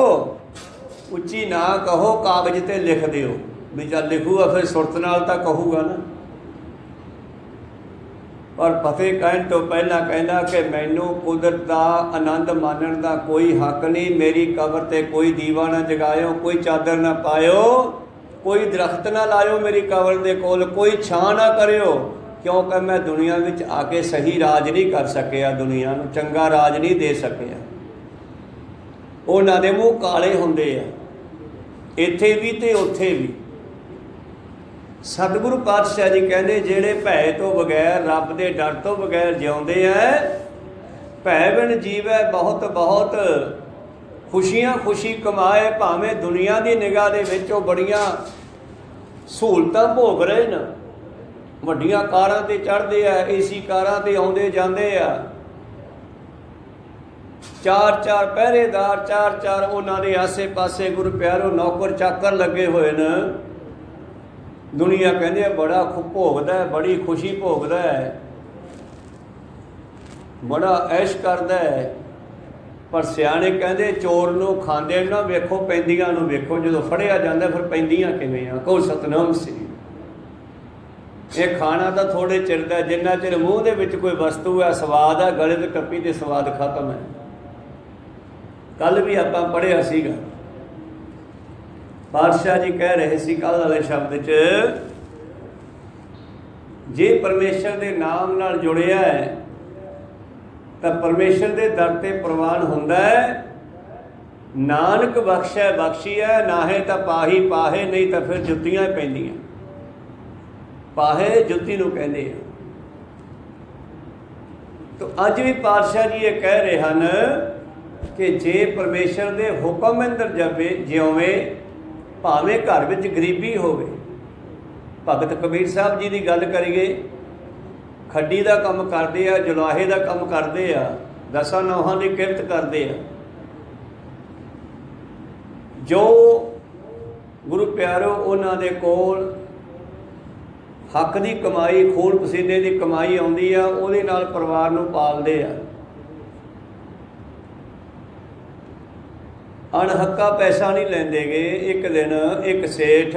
उच्ची ना कहो, कागज ते लिख दिओ। भी चल लिखूगा फिर सुरत नाल तां कहूगा ना। पर फतेह कहण तो पहला कहंदा कि मैनूं कुदरत दा आनंद मानण दा कोई हक नहीं, मेरी कबर ते कोई दीवा ना जगायो, कोई चादर ना पायो, कोई दरख्त ना लायो मेरी कबर दे कोल, कोई छां ना करियो, क्योंकि मैं दुनिया में आके सही राज नहीं कर सकिया, दुनिया नूं चंगा राज नहीं दे सकिया। उन्हां दे मूँह काले हुंदे आ, इत्थे भी ते उत्थे भी। सतगुरु पातशाह जी कहते जेड़े भै तो बगैर रब के डर तो बगैर जिउंदे है, भै बिन जीवै बहुत बहुत खुशियां खुशी कमाए। भावें दुनिया की निगाह दे विच वो बड़ियां सहूलतां भोग रहे न, वड्डियां कारां ते चढ़दे आ, एसी कारां ते आउंदे जांदे आ, चार चार पहरेदार, चार चार उन्हां दे आसे पासे गुरु प्यारो नौकर चाकर लगे हुए न। दुनिया कहती है बड़ा भोगदा है, बड़ी खुशी भोगदा है, बड़ा ऐश करदा है। पर सियाणे कहते चोर नूं खांदे ना वेखो, पैंदियां नूं वेखो, जो फड़िया जाता फिर पैंदियां किवें आ। कहो सतनाम श्री। ये खाना तो थोड़े चिर दा, जिन्ना चिर मूँह दे विच कोई वस्तु है स्वाद है, गले ते टप्पी ते स्वाद खत्म है। कल भी आपां पढ़िया सीगा पातशाह जी कह रहे सी कल वाले शब्द च, जे परमेश्वर के नाम नाल जुड़िया है तो परमेश्वर के दर ते प्रवान हुंदा है। नानक बख्शै बख्शिया, नाहे तो पाही पाहे, नहीं तो फिर जुत्तियां पैंदियां। पाहे जुत्ती नूं कहंदे आ। तो अज भी पातशाह जी ये कह रहे हैं कि जे परमेश्वर के हुक्म अंदर जपे जिउवे, भावें घर विच गरीबी होवे। भगत कबीर साहब जी की गल करिए, खड्डी का काम करते आ, जुलाहे का काम करते आ, दसां नौहां की किरत करते आ। जो गुरु प्यारो उन्हां दे कोल हक की कमाई, खून पसीने की कमाई आउंदी आ, उहदे नाल परिवार नूं पालदे आ। अणहक्का पैसा नहीं लेंदे गे। एक दिन एक सेठ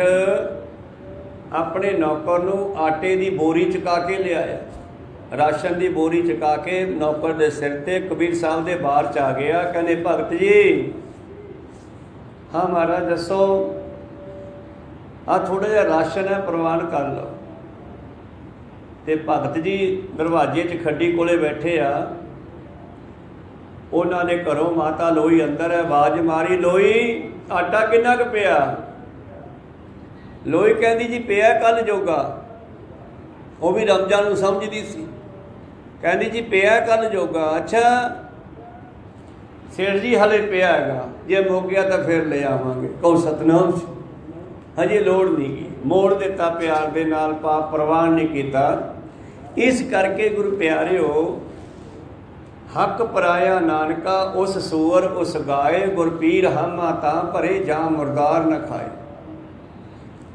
अपने नौकर नूं आटे की बोरी चुका के लियाया, राशन की बोरी चुका के नौकर के सिर ते कबीर साहब के बार च आ गया। कहने भगत जी, हाँ महाराज दसो, आ थोड़ा जिहा राशन है, प्रवान कर लो। तो भगत जी दरवाजे च खड्डी कोले बैठे आ। उन्होंने घरों माता लोई अंदर है, आवाज़ मारी, लोई आटा किन्ना क पिया? लोई कहती जी पिया कल जोगा। वो भी रमजान नूं समझदी सी। कहती जी पिया कल जोगा। अच्छा सेठ जी हले पिया है, जे मुक गया तो फिर ले आवांगे। कहो सतनाम, हजे लोड़ नहीं गी, मोड़ दिता प्यार दे नाल, पाप प्रवान नहीं किया। इस करके गुरु प्यारिओ, हक पराया नानका उस सूअर उस गाए, गुरपीर हामा तां भरे जां मुरदार न खाए।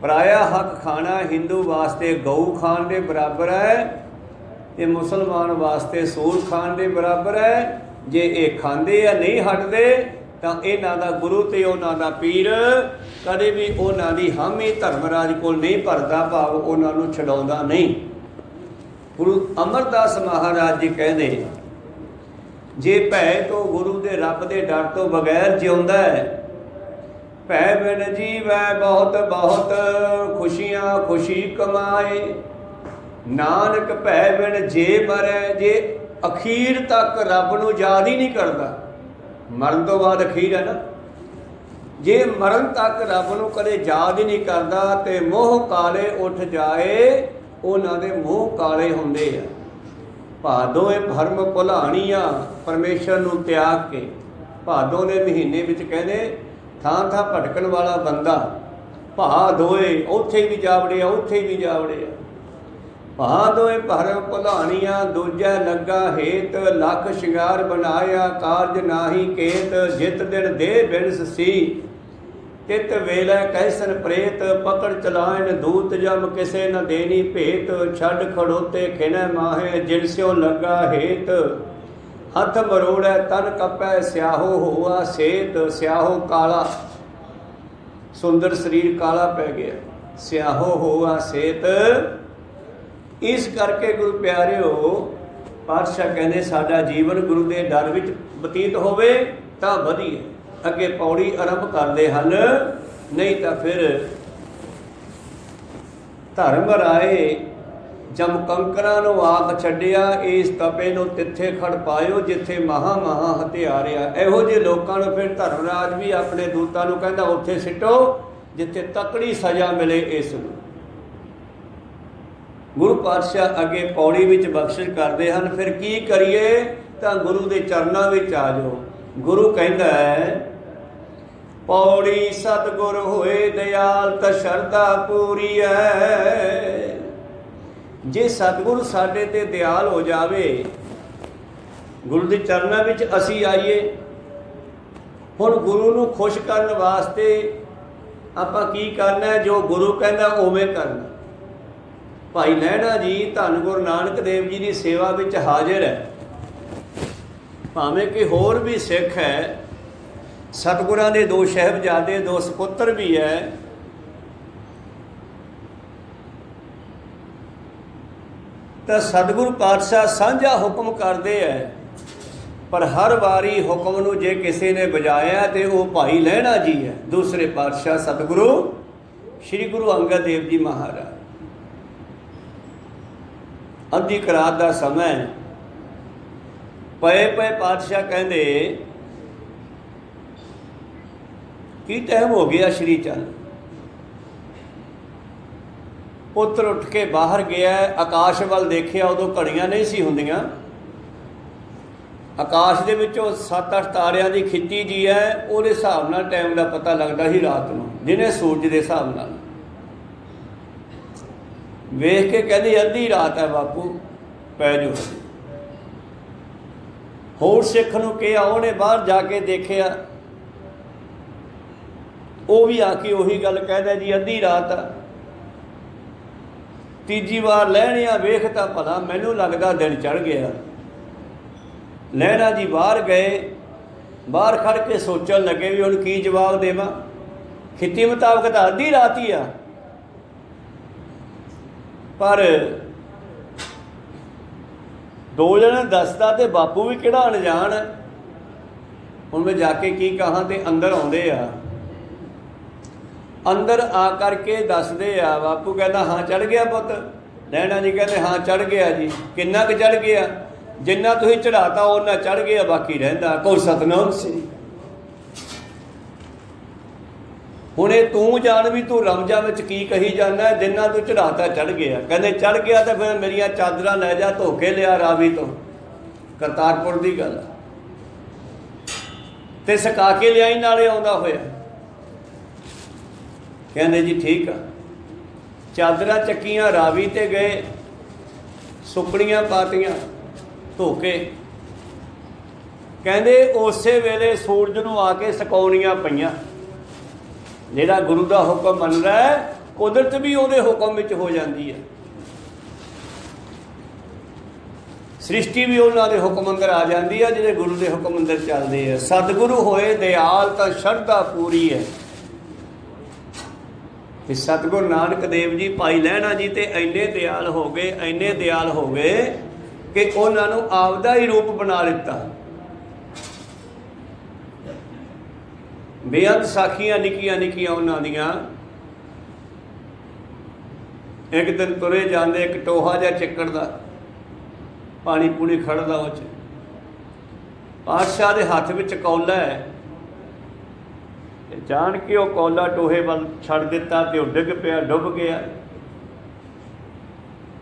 पराया हक खाना हिंदू वास्ते गऊ खान के बराबर है, ते मुसलमान वास्ते सूर खान के बराबर है। जे ये खांदे या नहीं हटते तो इन्हां दा गुरु ते उन्हां दा पीर कदे भी उन्हां दी हामी धर्मराज कोल नहीं भरदा, भाव उन्हां नूं छडाउंदा नहीं। गुरु अमरदास महाराज जी कहते, जे भै तो गुरु दे रब दे डर तो बगैर जिउंदा है, भै बिन जीवै बहुत बहुत, खुशियां खुशी कमाए। नानक भै बिन जे मरै, जे अखीर तक रब नूं याद ही नहीं करता। मरण तो बाद अखीर है ना, जे मरण तक रब नूं कदे याद ही नहीं करता ते मोह काले उठ जाए, उन्हां दे मोह काले हुंदे आ। भादों भरम भुलाणियां, परमेश्वर नूं त्याग के। भादों दे महीने विच कहंदे थां थां भटकण वाला बंदा, भा दोए उत्थे भी जा वड़िया, उत्थे भी जा वड़िया। भा दोए भरम भुलाणियां, दूजा लगा हेत, लख शिंगार बनाया, कारज नाही केत। जित दिन दे बिनस सी, तित वेलै कैसन प्रेत। पकड़ चलायन दूत जम, किसे न देनी भेत। छड़ खड़ोते खिनै माहे, जिन स्यों लगा हेत। हथ मरोड़ै तन कपै, स्याहो हुआ सेत। स्याहो काला, सुंदर शरीर काला पै गया, स्याहो हुआ सेत। इस करके गुरु प्यारिओ, पातशाह कहने साडा जीवन गुरु के डर विच बतीत होवे तां वधिया। अगे पौड़ी आरंभ करते हैं, नहीं तो फिर धर्म राए जम कंकरां नूं आख छड्डिया, इस तपे नूं तिथे खड़ पायो, जिथे महा महा हथियारिया। इहो जे लोकां नूं फिर धर्मराज भी अपने दूतां नूं कहंदा उत्थे सिੱਟੋ जिथे तकड़ी सज़ा मिले इस नूं। गुरु पातशाह अगे पौड़ी विच बख्शिश करते हैं, फिर की करिए तां गुरु दे चरनां विच आ जाओ। गुरु कहंदा है, पौड़ी सतगुर होए दयाल, तां शरधा पूरी है। जे सतगुरु साडे ते दयाल हो जावे, गुरु के चरणों में असी आईए। हुण गुरु नूं खुश करन वास्ते आपां की करना है? जो गुरु कहंदा उवें करना। भाई लहणा जी धन गुरु नानक देव जी की सेवा विच हाजिर है, भावें कि होर भी सिख है। सतगुरां दे 2 साहिबजादे 2 सपुत्र भी है। तो सतगुरु पातशाह साझा हुक्म करते हैं पर हर वारी हुक्म नूं जे किसी ने बजाया तो वह भाई लहणा जी है, दूसरे पातशाह सतगुरु श्री गुरु अंगद देव जी महाराज। अद्धी रात का समय पे पातशाह कहते की टाइम हो गया श्री चंद। पुत्र उठ के बाहर गया, आकाश वाल देखिया, उदों घड़ियां नहीं सी हुंदियां, आकाश दे विचों 7-8 तारियां दी खिच्ची जी है, उहदे हिसाब नाल टाइम का पता लगता ही रात नूं, दिने सूरज के हिसाब नाल। वेख के कहंदे अद्धी रात है बापू, पै जो। होर सिख नूं कहा, उहने बाहर जाके देखिया, वो भी आके उही गल कहदा जी अद्धी रात आ। तीजी बार लहणिया वेख तां भला मैनूं लगदा दिन चढ़ गया। लहणा जी बाहर गए, बाहर खड़ के सोचन लगे भी हुण की जवाब देवां, खित्ती मुताबक तो अद्धी रात ही आ, पर दो जने दसदा ते बापू भी किहड़ा अनजान है। हुण मैं जाके की कहां, ते अंदर आउंदे आ, अंदर आ करके दसदे आ, बापू कहता हाँ चढ़ गया पुत। लहणा जी कहते हाँ चढ़ गया जी। किन्ना क चढ़ गया? जिन्ना तुसीं चढ़ाता उन्ना चढ़ गया, बाकी रहिंदा। कहो सतनाम श्री। हुण ये तूं जान भी तूं रमजां विच की कही जाना, जिन्ना तूं चढ़ाता चढ़ गया। कहंदे चढ़ गया तो फिर मेरियां चादरां लै जा, धो के लिया रावी तो, करतारपुर की गल ते सुका के लियाई नाले आउंदा होया। कहंदे जी ठीक आ। चादरां चक्कियां, रावी ते गए, सुकड़ियां पातियां धो के। कहंदे उसे वेले सूरज नूं आके सुकाउणियां पईयां। जिहड़ा गुरु का हुक्म मनदा है, कुदरत भी उहदे हुक्म विच हो जाती है, सृष्टि भी उन्हां दे हुक्म अंदर आ जाती है, जिहड़े गुरु के हुक्म अंदर चलदे है। सतगुरु होए दयाल तां शरधा पूरी है। कि सतगुरु नानक देव जी, भाई लहणा जी ते इन्ने दयाल हो गए, इन्ने दयाल हो गए कि उन्हां नूं आपदा ही रूप बना लिता। बेअंत साखियां निक्कियां निक्कियां उन्हां दियां। एक दिन तुरे जाते, एक टोहा जिहा चिक्कड़ दा, पानी पूनी खड़दा, उह च पातशाह दे हत्थ विच कौला है। जान के वह कौला टोहे वाल छड़ दिता तो वह डिग पिया, डुब गया।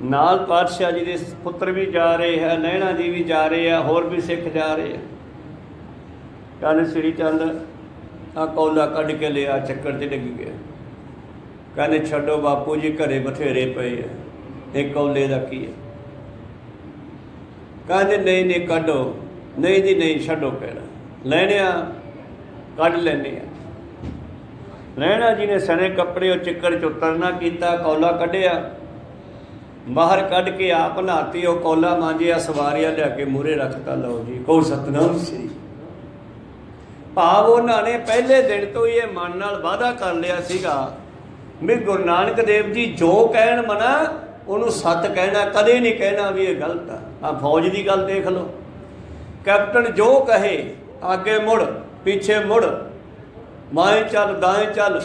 नाल पातशाह जी के पुत्र भी जा रहे हैं, लहणा जी भी जा रहे हैं, होर भी सिख जा रहे हैं। कहने श्री चंद आ कौला कढ़ के लिया, चक्कर च डिग गया। कहने छड्डो बापू जी, घरे बथेरे पे है, एक कौले का की है। कहते नहीं नहीं कढ़ो, नहीं जी नहीं छड्डो, कहना लहणिया कढ़ लैने। लहणा जी ने सने कपड़े और चिक्कड़ च उतरना किया, कौला कढ़िया, बाहर कढ़ के आप नहाती, वो कौला मांजिया, सवारिया लिया के मूहरे रखता। लो जी, कहो सतनाम श्री। भाव उन्होंने पहले दिन तो ये मन नाल वादा कर लिया सीगा भी गुरु नानक देव जी जो कहण मना, उन्होंने सत कहना, कदे नहीं कहना भी ये गलत आ। फौज की गल देख लो, कैप्टन जो कहे आगे मुड़, पीछे मुड़, बाएं चल, दाएं चल।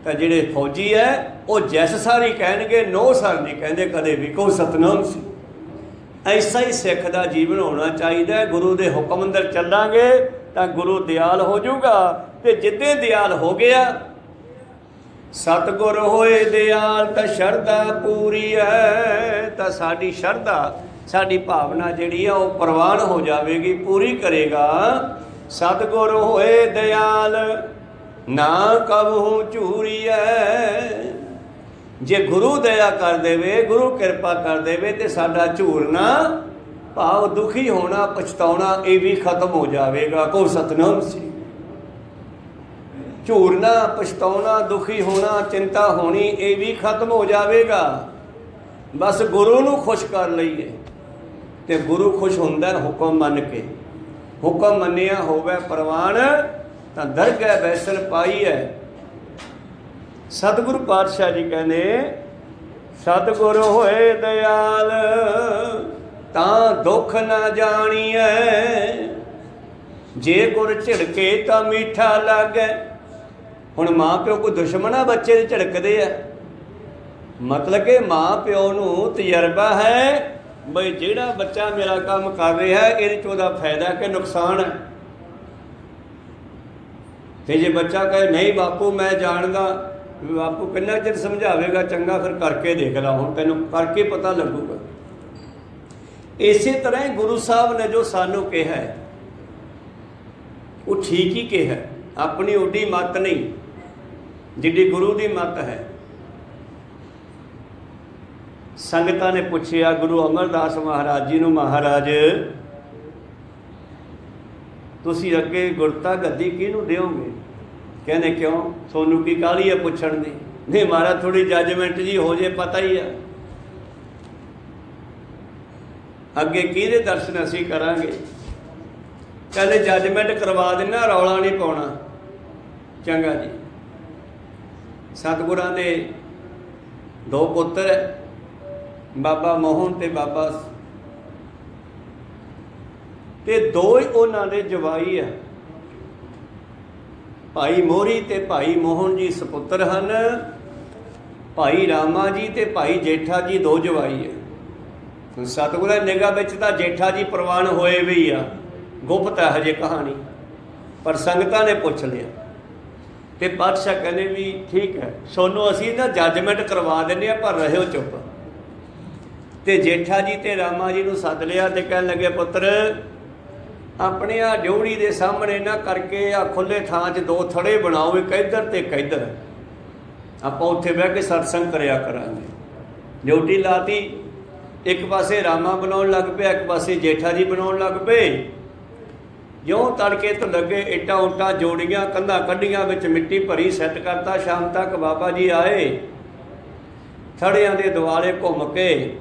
तो जिहड़े फौजी है वो जैस सारी कहणगे, नो सर नहीं कहते कदे भी। कहो सतनाम सी। ऐसा ही सिख का जीवन होना चाहिए। गुरु के हुक्म अंदर चलांगे तो गुरु दयाल हो जाऊगा। तो जिद्दे दयाल हो गया, सतगुर होए दयाल तो शरधा पूरी है। तो साडी शरधा, साडी भावना जिहड़ी है वो प्रवान हो जाएगी, पूरी करेगा। सतगुर होए दयाल ना कबहू झूरी है। जे गुरु दया कर देवे, गुरु कृपा कर देवे तो साडा झूरना, भाव दुखी होना, पछताना, ये भी खत्म हो जाएगा। को सतनाम सी। झूरना, पछताना, दुखी होना, चिंता होनी, ये भी खत्म हो जाएगा। बस गुरु नूं खुश कर लईए तो गुरु खुश हुंदा हुक्म मन के। हुक्म मनिया होवे प्रवान तो दरगह बैसन पाई है। सतगुरु पातशाह जी कहने सतगुरु होए दयाल ਤਾਂ ਦੁੱਖ ਨਾ ਜਾਣੀਐ। ਜੇ ਗੁਰ ਝਿੜਕੇ ਤਾਂ ਮੀਠਾ ਲੱਗੈ। ਹੁਣ ਮਾਂ ਪਿਓ ਕੋਈ ਦੁਸ਼ਮਣ ਆ ਬੱਚੇ ਦੇ ਝਿੜਕਦੇ ਆ? ਮਤਲਬ ਕਿ ਮਾਂ ਪਿਓ ਨੂੰ ਤਜਰਬਾ ਹੈ ਬਈ ਜਿਹੜਾ ਬੱਚਾ ਮੇਰਾ ਕੰਮ ਕਰ ਰਿਹਾ ਇਹਦੇ 'ਚ ਉਹਦਾ ਫਾਇਦਾ ਕਿ ਨੁਕਸਾਨ ਹੈ। ਤੇ ਜੇ ਬੱਚਾ ਕਹੇ ਨਹੀਂ ਬਾਪੂ ਮੈਂ ਜਾਣਦਾ, ਬਾਪੂ ਕਿੰਨਾ ਚਿਰ ਸਮਝਾਵੇਗਾ, ਚੰਗਾ ਫਿਰ ਕਰਕੇ ਦੇਖ ਲਾ, ਹੁਣ ਤੈਨੂੰ ਕਰਕੇ ਪਤਾ ਲੱਗੂਗਾ। ਇਸੇ ਤਰ੍ਹਾਂ ਹੀ ਗੁਰੂ ਸਾਹਿਬ ਨੇ ਜੋ ਸਾਨੂੰ ਕਿਹਾ ਹੈ ਉਹ ਠੀਕ ਹੀ ਕਿਹਾ, ਆਪਣੀ ਓਡੀ ਮੱਤ ਨਹੀਂ ਜਿੱਡੀ ਗੁਰੂ ਦੀ ਮੱਤ ਹੈ। ਸੰਗਤਾਂ ਨੇ ਪੁੱਛਿਆ ਗੁਰੂ ਅਮਰਦਾਸ ਮਹਾਰਾਜ ਜੀ ਨੂੰ, ਮਹਾਰਾਜ ਤੁਸੀਂ ਅੱਗੇ ਗੁਰਤਾ ਗੱਦੀ ਕਿਹਨੂੰ ਦਿਓਗੇ? ਕਹਿੰਦੇ ਕਿਉਂ, ਤੁਹਾਨੂੰ ਕੀ ਕਾਹਲੀ ਹੈ ਪੁੱਛਣ ਦੀ? ਨਹੀਂ ਮਹਾਰਾਜ ਥੋੜੀ ਜੱਜਮੈਂਟ ਜੀ ਹੋ ਜੇ, ਪਤਾ ਹੀ ਆ ਅੱਗੇ ਕਿਹਦੇ ਦਰਸ਼ਨ ਅਸੀਂ ਕਰਾਂਗੇ। ਕਹਿੰਦੇ ਜੱਜਮੈਂਟ ਕਰਵਾ ਦੇਣਾ, ਰੌਲਾ ਨਹੀਂ ਪਾਉਣਾ। ਚੰਗਾ ਜੀ। ਸਤਿਗੁਰਾਂ ਦੇ ਦੋ ਪੁੱਤਰ ਹੈ, ਬਾਬਾ ਮੋਹਨ ਤੇ ਬਾਬਾ, ਤੇ ਦੋ ਹੀ ਉਹਨਾਂ ਦੇ ਜਵਾਈ ਆ, ਭਾਈ ਮੋਹਰੀ ਤੇ ਭਾਈ ਮੋਹਨ ਜੀ ਸਪੁੱਤਰ ਹਨ। ਭਾਈ ਰਾਮਾ ਜੀ ਤੇ ਭਾਈ ਜੇਠਾ ਜੀ ਦੋ ਜਵਾਈ ਹੈ। ਸਤਿਗੁਰਾਂ ਦੀ ਨਿਗਾਹ ਵਿੱਚ ਤਾਂ ਜੇਠਾ ਜੀ ਪ੍ਰਵਾਨ ਹੋਏ ਵੀ ਆ, ਗੁਪਤ ਹੈ ਹਜੇ ਕਹਾਣੀ, ਪਰ ਸੰਗਤਾਂ ਨੇ ਪੁੱਛ ਲਿਆ ਤੇ ਪਾਤਸ਼ਾਹ ਕਹਿੰਦੇ ਵੀ ਠੀਕ ਹੈ ਸੋਨੂੰ ਅਸੀਂ ਨਾ ਜੱਜਮੈਂਟ ਕਰਵਾ ਦਿੰਦੇ ਹਾਂ, ਪਰ ਰਹਿਓ ਚੁੱਪ। ਤੇ ਜੇਠਾ ਜੀ ਤੇ ਰਾਮਾ ਜੀ ਨੂੰ ਸੱਦ ਲਿਆ ਤੇ ਕਹਿਣ ਲੱਗੇ ਪੁੱਤਰ ਆਪਣੇ ਆ ਡਿਉੜੀ ਦੇ ਸਾਹਮਣੇ ਨਾ ਕਰਕੇ ਆ ਖੁੱਲੇ ਥਾਂ 'ਚ ਦੋ ਥੜੇ ਬਣਾਓ, ਇੱਕ ਇੱਧਰ ਤੇ ਇੱਕ ਇੱਧਰ, ਆਪਾਂ ਉੱਥੇ ਬਹਿ ਕੇ ਸਤਸੰਗ ਕਰਿਆ ਕਰਾਂਗੇ। ਡਿਊਟੀ ਲਾਤੀ, ਇੱਕ ਪਾਸੇ ਰਾਮਾ ਬਣਾਉਣ ਲੱਗ ਪਿਆ, ਇੱਕ ਪਾਸੇ ਜੇਠਾ ਜੀ ਬਣਾਉਣ ਲੱਗ ਪਏ। ਜਿਉਂ ਤੜਕੇ ਤੋਂ ਲੱਗੇ ਇੱਟਾਂ ਉੱਟਾਂ ਜੋੜੀਆਂ, ਕੰਧਾਂ ਕੱਢੀਆਂ, ਵਿੱਚ ਮਿੱਟੀ ਭਰੀ, ਸੈੱਟ ਕਰਤਾ। ਸ਼ਾਮ ਤੱਕ ਬਾਬਾ ਜੀ ਆਏ, ਥੜਿਆਂ ਦੇ ਦੁਆਲੇ ਘੁੰਮ ਕੇ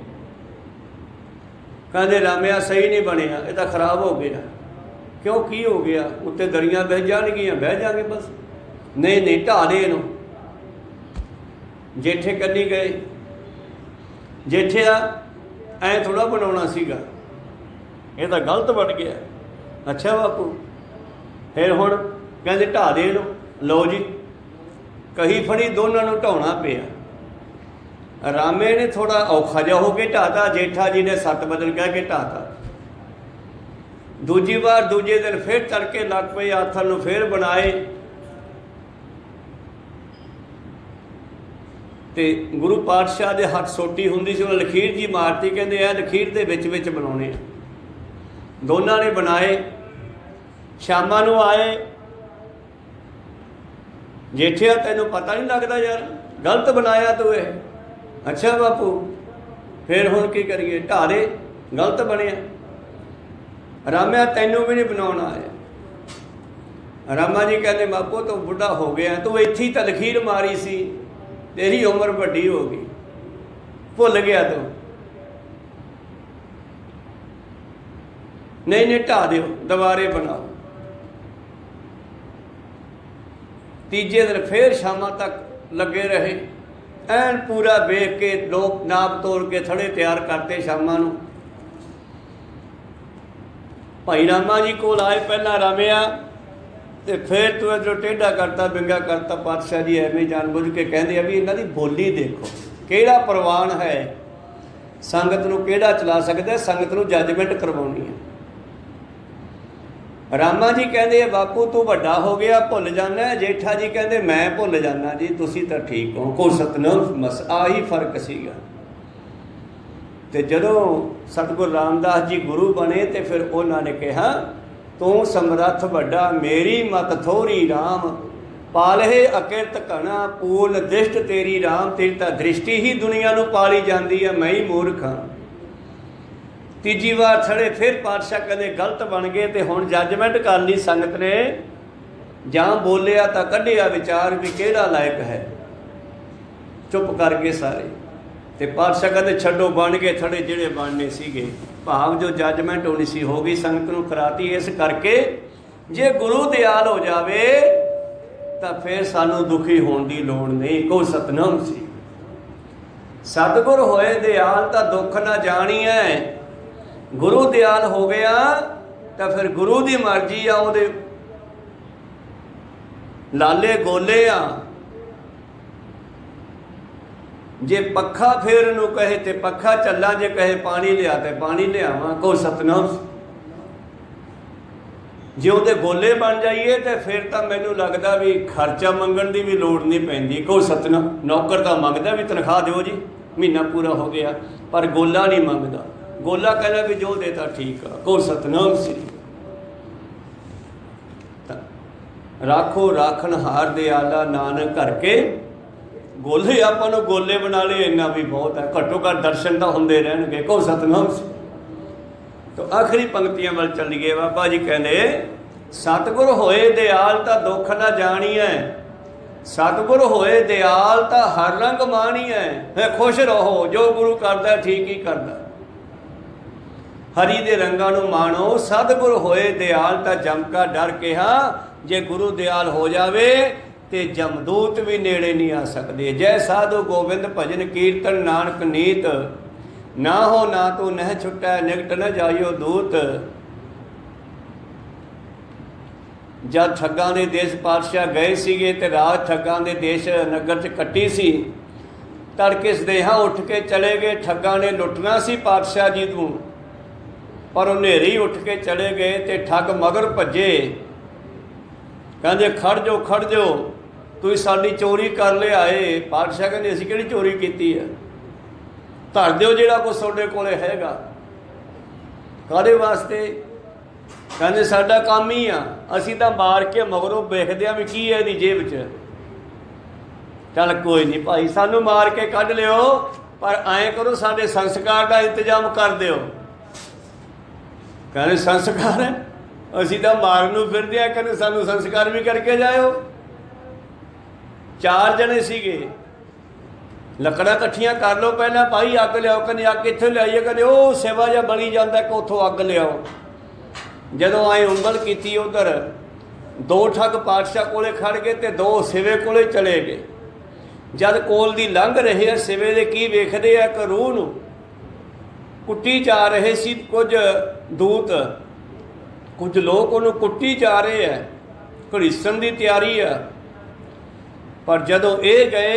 ਕਹਿੰਦੇ ਰਾਮਿਆ ਸਹੀ ਨਹੀਂ ਬਣਿਆ, ਇਹ ਤਾਂ ਖਰਾਬ ਹੋ ਗਿਆ। ਕਿਉਂ ਕੀ ਹੋ ਗਿਆ? ਉੱਤੇ ਦਰੀਆਂ ਬਹਿ ਜਾਣਗੀਆਂ, ਬਹਿ ਜਾਗੇ ਬਸ। ਨਹੀਂ ਨਹੀਂ ਢਾਹ ਦੇ ਇਹਨੂੰ। ਜੇਠੇ ਕੰਨੀ ਗਏ, ਜੇਠਿਆ ਐਂ ਥੋੜ੍ਹਾ ਬਣਾਉਣਾ ਸੀਗਾ, ਇਹ ਤਾਂ ਗਲਤ ਬਣ ਗਿਆ। ਅੱਛਾ ਬਾਪੂ, ਫਿਰ ਹੁਣ ਕਹਿੰਦੇ ਢਾਹ ਦੇ ਇਹਨੂੰ। ਲਓ ਜੀ, ਕਹੀ ਫੜੀ, ਦੋਨਾਂ ਨੂੰ ਢਾਉਣਾ ਪਿਆ। ਰਾਮੇ ਨੇ ਥੋੜਾ ਔਖਾ ਜਿਹਾ ਹੋ ਕੇ ਢਾਤਾ, ਜੇਠਾ ਜੀ ਨੇ 7 ਵਜਨ ਕਹਿ ਕੇ ਢਾਤਾ। ਦੂਜੀ ਵਾਰ ਦੂਜੇ ਦਿਨ ਫਿਰ ਤੜਕੇ ਲੱਗ ਪਏ ਆਥਣ ਨੂੰ, ਫਿਰ ਬਣਾਏ। ਤੇ ਗੁਰੂ ਪਾਤਸ਼ਾਹ ਦੇ ਹੱਥ ਸੋਟੀ ਹੁੰਦੀ ਸੀ, ਉਹ ਲਖੀਰ ਜੀ ਮਾਰਤੀ, ਕਹਿੰਦੇ ਇਹ ਲਖੀਰ ਦੇ ਵਿੱਚ ਵਿੱਚ ਬਣਾਉਣੇ ਆ। ਦੋਨਾਂ ਨੇ ਬਣਾਏ। ਸ਼ਾਮਾਂ ਨੂੰ ਆਏ, ਜੇਠਿਆ ਤੈਨੂੰ ਪਤਾ ਨਹੀਂ ਲੱਗਦਾ ਯਾਰ, ਗਲਤ ਬਣਾਇਆ ਤੂੰ ਇਹ। ਅੱਛਾ ਬਾਪੂ, ਫਿਰ ਹੁਣ ਕੀ ਕਰੀਏ? ਢਾਹ ਦੇ, ਗਲਤ ਬਣਿਆ। ਰਾਮਿਆ ਤੈਨੂੰ ਵੀ ਨਹੀਂ ਬਣਾਉਣਾ ਆਇਆ। ਰਾਮਾ ਜੀ ਕਹਿੰਦੇ ਬਾਪੂ ਤੂੰ ਬੁੱਢਾ ਹੋ ਗਿਆ, ਤੂੰ ਇੱਥੇ ਹੀ ਤਾਂ ਲਖੀਰ ਮਾਰੀ ਸੀ, ਤੇਰੀ ਉਮਰ ਵੱਡੀ ਹੋ ਗਈ, ਭੁੱਲ ਗਿਆ ਤੂੰ। ਨਹੀਂ ਨਹੀਂ ਢਾਹ ਦਿਓ, ਦੁਬਾਰੇ ਬਣਾਓ। ਤੀਜੇ ਦਿਨ ਫਿਰ ਸ਼ਾਮਾਂ ਤੱਕ ਲੱਗੇ ਰਹੇ, ਐਨ ਪੂਰਾ ਵੇਖ ਕੇ ਲੋਕ ਨਾਪ ਤੋੜ ਕੇ ਥੜੇ ਤਿਆਰ ਕਰਤੇ। ਸ਼ਾਮਾਂ ਨੂੰ ਭਾਈ ਰਾਮਾ ਜੀ ਕੋਲ ਆਏ, ਪਹਿਲਾਂ ਰਾਮਿਆ ਤੇ ਫਿਰ ਤੂੰ ਇੱਧਰੋਂ ਟੇਢਾ ਕਰਤਾ, ਵਿੰਗਾ ਕਰਤਾ। ਪਾਤਸ਼ਾਹ ਜੀ ਐਵੇਂ ਜਾਣਬੁੱਝ ਕੇ ਕਹਿੰਦੇ ਆ ਵੀ ਇਹਨਾਂ ਦੀ ਬੋਲੀ ਦੇਖੋ, ਕਿਹੜਾ ਪ੍ਰਵਾਨ ਹੈ, ਸੰਗਤ ਨੂੰ ਕਿਹੜਾ ਚਲਾ ਸਕਦਾ, ਸੰਗਤ ਨੂੰ ਜੱਜਮੈਂਟ ਕਰਵਾਉਣੀ ਹੈ। ਰਾਮਾ ਜੀ ਕਹਿੰਦੇ ਬਾਪੂ ਤੂੰ ਵੱਡਾ ਹੋ ਗਿਆ, ਭੁੱਲ ਜਾਂਦਾ। ਜੇਠਾ ਜੀ ਕਹਿੰਦੇ ਮੈਂ ਭੁੱਲ ਜਾਂਦਾ ਜੀ, ਤੁਸੀਂ ਤਾਂ ਠੀਕ ਹੋ। ਕੋ ਸਤਨਾਮ ਮਸ, ਆਹੀ ਫਰਕ ਸੀਗਾ। ਤੇ ਜਦੋਂ ਸਤਿਗੁਰੂ ਰਾਮਦਾਸ ਜੀ ਗੁਰੂ ਬਣੇ ਤੇ ਫਿਰ ਉਹਨਾਂ ਨੇ ਕਿਹਾ ਤੂੰ ਸਮਰੱਥ ਵੱਡਾ, ਮੇਰੀ ਮਤ ਥੋੜੀ ਰਾਮ, ਪਾਲਹੇ ਅਕਿਰਤ ਘਣਾ, ਪੂਰਨ ਦ੍ਰਿਸ਼ਟ ਤੇਰੀ ਰਾਮ, ਤੇਰੀ ਤਾਂ ਦ੍ਰਿਸ਼ਟੀ ਹੀ ਦੁਨੀਆ ਨੂੰ ਪਾਲੀ ਜਾਂਦੀ ਹੈ, ਮੈਂ ਹੀ ਮੂਰਖ ਹਾਂ। ਤੀਜੀ ਵਾਰ ਥੜੇ ਫਿਰ ਪਾਤਸ਼ਾਹ ਕਹਿੰਦੇ ਗਲਤ ਬਣ ਗਏ, ਤੇ ਹੁਣ ਜੱਜਮੈਂਟ ਕਰ ਲਈ ਸੰਗਤ ਨੇ। ਜਾਂ ਬੋਲਿਆ ਤਾਂ ਕੱਢਿਆ ਵਿਚਾਰ ਵੀ ਕਿਹੜਾ ਲਾਇਕ ਹੈ, ਚੁੱਪ ਕਰ ਗਏ ਸਾਰੇ। ਤੇ ਪਾਤਸ਼ਾਹ ਕਹਿੰਦੇ ਛੱਡੋ, ਬਣ ਗਏ ਥੜੇ ਜਿਹੜੇ ਬਣਨੇ ਸੀਗੇ। ਭਾਵ ਜੋ ਜੱਜਮੈਂਟ ਹੋਣੀ ਸੀ ਹੋ ਗਈ, ਸੰਗਤ ਨੂੰ ਕਰਾਤੀ। ਇਸ ਕਰਕੇ ਜੇ ਗੁਰੂ ਦਿਆਲ ਹੋ ਜਾਵੇ ਤਾਂ ਫਿਰ ਸਾਨੂੰ ਦੁਖੀ ਹੋਣ ਦੀ ਲੋੜ ਨਹੀਂ। ਕੋ ਸਤਨਾਮ ਸੀ, ਸਤਿਗੁਰ ਹੋਏ ਦਿਆਲ ਤਾਂ ਦੁੱਖ ਨਾ ਜਾਣੀਐ। गुरु दयाल हो गया तो फिर गुरु की मर्जी आ, ਉਹਦੇ लाले गोले आ। जे पखा फेर नूं कहे तो पखा चला, जे कहे पानी लिया तो पानी लियावां। को सतनाम। जे ਉਹਦੇ गोले बन जाइए तो फिर तो मैनू लगता भी खर्चा मंगण की भी लोड़ नहीं पैंदी। को सतनाम। नौकर तो मंगदा भी तनख्वाह दिओ जी, महीना पूरा हो गया, पर गोला नहीं मंगदा। गोला कहना भी जो देता ठीक आ। को सतनाम श्री। राखो राखण हार दयाला नानक करके गोले आपां नूं गोले बना ले, इन्ना भी बहुत है। घट्टो घट्ट दर्शन तो होंदे रहणगे। को सतनाम श्री। तो आखिरी पंक्तियां वाल चलीए। बाबा जी कहते सतगुर होए दयाल ता दुख न जानी है, सतगुर होए दयाल ता हर रंग मानी है। फिर खुश रहो, जो गुरु करदा ठीक ही करदा। हरि दे रंगां नूं माणो। सतगुर होए दयाल ता जम का डर कहा, जे गुरु दयाल हो जावे ते जमदूत भी नेड़े नहीं आ सकते। जय साधु गोविंद भजन कीर्तन नानक नीत, ना हो ना तू नह छुट्टा निकट न जाइयो दूत। जब ठग्गां दे देश पातशाह गए सीगे ते रात ठग्गां दे देश नगर च कट्टी सी, तड़के सदेहा उठ के चले गए। ठग्गां ने लुटना सी पातशाह जी तू, पर हनेरी उठ के चले गए ते ठग मगर भजे। कहते खड़ जाओ तुसीं साडी चोरी कर ले आए। पातशाह कहते असीं किहड़ी चोरी कीती है, धर दिओ जिहड़ा कुछ तुहाडे कोले हैगा। काहदे वास्ते? कहते साडा काम ही आ, असीं तां मार के मगरों वेखदे आ भी की है इहदी जेब च। चल कोई नहीं भाई, सानू मार के कढ लिओ, पर ऐं करो साडे संस्कार का इंतजाम कर दिओ। कहते संस्कार है, असीं तां मारन नूं फिरदे आ, कहते सानू संस्कार भी करके जाओ। 4 जने सीगे, लकड़ा इकट्ठियां कर लो पहला, भाई अग लियाओ। कहते अग कित्थों लियाईए? कहते वो सेवा जा बली जाता कि उत्थों अग लियाओ। जदों आए उंगल की उधर 2 ठग पातशाह कोले खड़ गए ते 2 सिवे कोले चले गए। जद कोल दी लंघ रहे सिवे दे की वेखदे आ कि रूह नूं कुट्टी जा रहे सी कुछ दूत, कुछ लोग उन्होंने कुट्टी जा रहे हैं, घड़ीसन की तैयारी है। पर जदों ये गए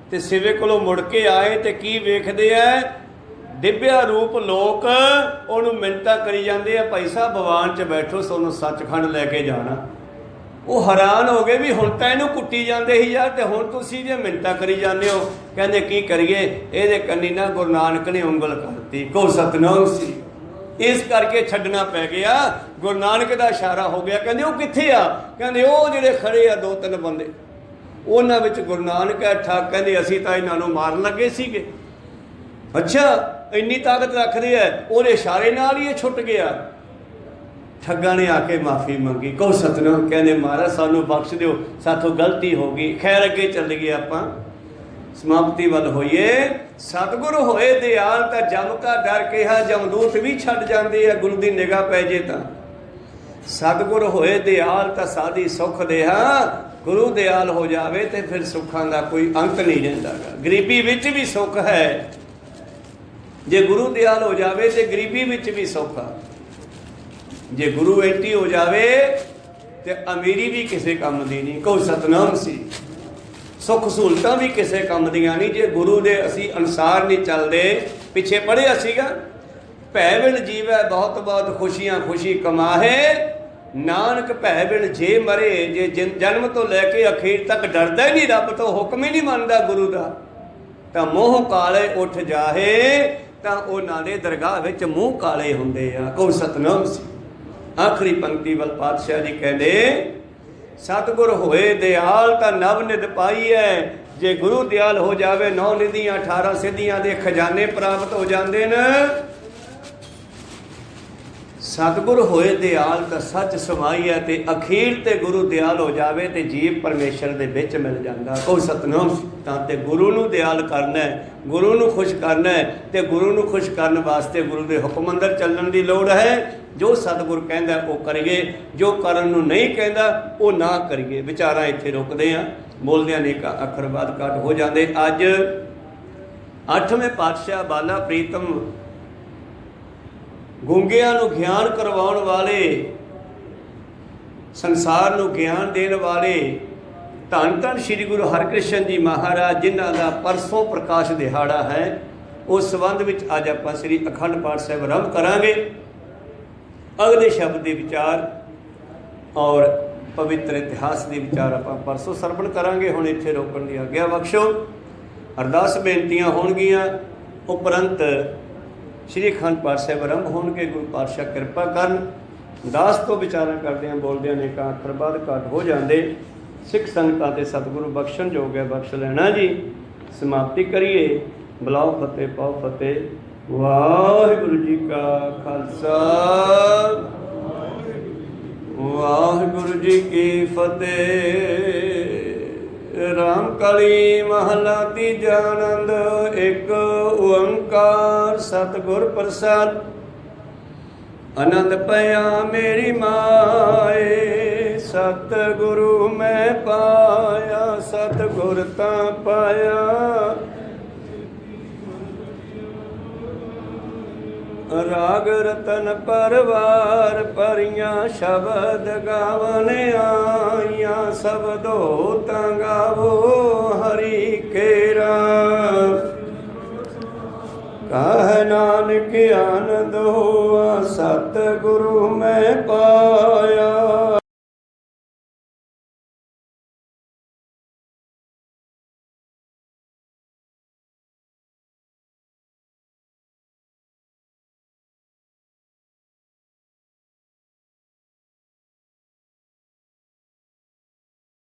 तो सिवे कोलों मुड़ के आए तो की वेखदे आ, दिव्या रूप लोक उन्होंने मिन्नतां करी जाते हैं, भाई साहब भगवान च बैठो, सोनू सचखंड लैके जाना। वो हैरान हो गए भी हुण तां इहनूं कुट्टी जाते ही यार, तो हुण तुसीं जे मिन्नतां करी जाते हो। कहते की करिए, इहदे कन्नी ना गुरु नानक ने उंगल करती। को सतनाम सी। इस करके छड्डना पै गया। गुरु नानक का इशारा हो गया। कहते वो कित्थे आ? कहते वो जिहड़े खड़े आ 2-3 बंदे, उन्हां विच गुरु नानक है। ठग कहते असीं तां इन्हां नूं मारन लगे सीगे। अच्छा इन्नी ताकत रखते है, वो इशारे नाल ही छुट गया। ठग्गा ने आके माफ़ी मंगी। को सतनाम। कहते महाराज सानू बख्श दिओ, साथों गलती हो गई। खैर अगे चल गए आपां समाप्ति वाल होइए। सतगुरु होए दयाल तां जम का डर कहा, जमदूत भी छड्ड जांदे आ गुरु दी निगाह पै जे तां। सतगुरु होए दयाल तां साधी सुख देहा, गुरु दयाल हो जावे तो फिर सुखां दा कोई अंत नहीं रहिंदा। गरीबी विच भी सुख है, जे गुरु दयाल हो जावे तो गरीबी विच भी सुख आ। जे गुरु एंटी हो जावे तो अमीरी भी किसी काम दी नहीं। को सतनाम सी। सुख सहूलतां भी किसी काम दियां नहीं जे गुरु दे असी अनुसार नहीं चलते। पिछे पढ़िया सीगा, भै बिन जीवै बहुत बहुत खुशियां खुशी कमाहे, नानक भै बिन जे मरे। जे जन्म तो लैके अखीर तक डरदा ही नहीं रब तो, हुक्म ही नहीं मनदा गुरु का, तो मोह काले उठ जाहे, तो उन्हां दे दरगाह विच मूँह काले हुंदे आ। को सतनाम सी। आखिरी पंक्ति वाल पातशाह जी कहते सतगुर होए दयाल ता नव निध पाई है। जे गुरु दयाल हो जावे 9 निधियां 18 सिद्धियां दे खजाने प्राप्त हो जाते हैं। सतगुर होए दयाल ता सच समाई है, ते अखीर ते गुरु दयाल हो जावे ते जीव परमेश्वर दे विच मिल जांदा। को सतनाम। तां ते गुरु नूं दयाल करना है, गुरु नूं खुश करना है, ते गुरु नूं खुश करने वास्ते गुरु दे हुक्म अंदर चलण दी लोड़ है। जो सतगुर कहंदा वो करिए, जो करन नूं नहीं कहंदा वो ना करिए। विचारां इत्थे रुकदे आ, बोलदिआं ने अखर बाद घट हो जांदे। अज 8वें पातशाह बाला प्रीतम ਗੂੰਗਿਆਂ ਨੂੰ ਗਿਆਨ ਕਰਵਾਉਣ ਵਾਲੇ, ਸੰਸਾਰ ਨੂੰ ਗਿਆਨ ਦੇਣ ਵਾਲੇ ਧੰਨ ਧੰਨ ਸ੍ਰੀ ਗੁਰੂ ਹਰਿਕ੍ਰਿਸ਼ਨ ਜੀ ਮਹਾਰਾਜ, ਜਿਨ੍ਹਾਂ ਦਾ ਪਰਸੋਂ ਪ੍ਰਕਾਸ਼ ਦਿਹਾੜਾ ਹੈ, ਉਸ ਸੰਬੰਧ ਵਿੱਚ ਅੱਜ ਆਪਾਂ ਸ੍ਰੀ ਅਖੰਡ ਪਾਠ ਸਾਹਿਬ ਆਰੰਭ ਕਰਾਂਗੇ। ਅਗਲੇ ਸ਼ਬਦ ਦੇ ਵਿਚਾਰ ਔਰ ਪਵਿੱਤਰ ਇਤਿਹਾਸ ਦੇ ਵਿਚਾਰ ਆਪਾਂ ਪਰਸੋਂ ਸਰਵਣ ਕਰਾਂਗੇ। ਹੁਣ ਇੱਥੇ ਰੋਕਣ ਦੀ ਆਗਿਆ ਬਖਸ਼ੋ। ਅਰਦਾਸ ਬੇਨਤੀਆਂ ਹੋਣਗੀਆਂ, ਉਪਰੰਤ ਸ੍ਰੀ ਅਖੰਡ ਪਾਠ ਸਾਹਿਬ ਆਰੰਭ ਹੋਣਗੇ। ਗੁਰੂ ਪਾਤਸ਼ਾਹ ਕਿਰਪਾ ਕਰਨ। ਦਾਸ ਤੋਂ ਵਿਚਾਰਾਂ ਕਰਦਿਆਂ ਬੋਲਦਿਆਂ ਅਨੇਕਾਂ ਅੱਖਰ ਬਾਅਦ ਘੱਟ ਹੋ ਜਾਂਦੇ। ਸਿੱਖ ਸੰਗਤਾਂ ਤੇ ਸਤਿਗੁਰੂ ਬਖਸ਼ਣ ਜੋਗ ਹੈ, ਬਖਸ਼ ਲੈਣਾ ਜੀ। ਸਮਾਪਤੀ ਕਰੀਏ। ਬੁਲਾਓ ਫਤਿਹ, ਪਾਓ ਫਤਿਹ। ਵਾਹਿਗੁਰੂ ਜੀ ਕਾ ਖਾਲਸਾ, ਵਾਹਿਗੁਰੂ ਜੀ ਕੀ ਫਤਿਹ। ਰਾਮ ਕਲੀ ਮਹਲਾ ਤੀਜਾ। ਆਨੰਦ ਇੱਕ ਓੰਕਾਰ ਸਤਿਗੁਰ ਪ੍ਰਸਾਦ। ਆਨੰਦ ਪਿਆ ਮੇਰੀ ਮਾਏ, ਸਤਿਗੁਰੂ ਮੈਂ ਪਾਇਆ, ਸਤਿਗੁਰ ਤਾਂ ਪਾਇਆ। ਰਾਗ ਰਤਨ ਪਰਵਾਰ ਭਰੀਆਂ, ਸ਼ਬਦ ਗਾਵਨ ਆਈਆਂ, ਸਬਦੋ ਤਾਂ ਗਾਵੋ ਹਰੀ ਕੇਰਾ। ਕਹਿ ਨਾਨਕ ਆਨੰਦ ਹੋਆ, ਸਤਿਗੁਰੂ ਮੈਂ ਪਾਇਆ।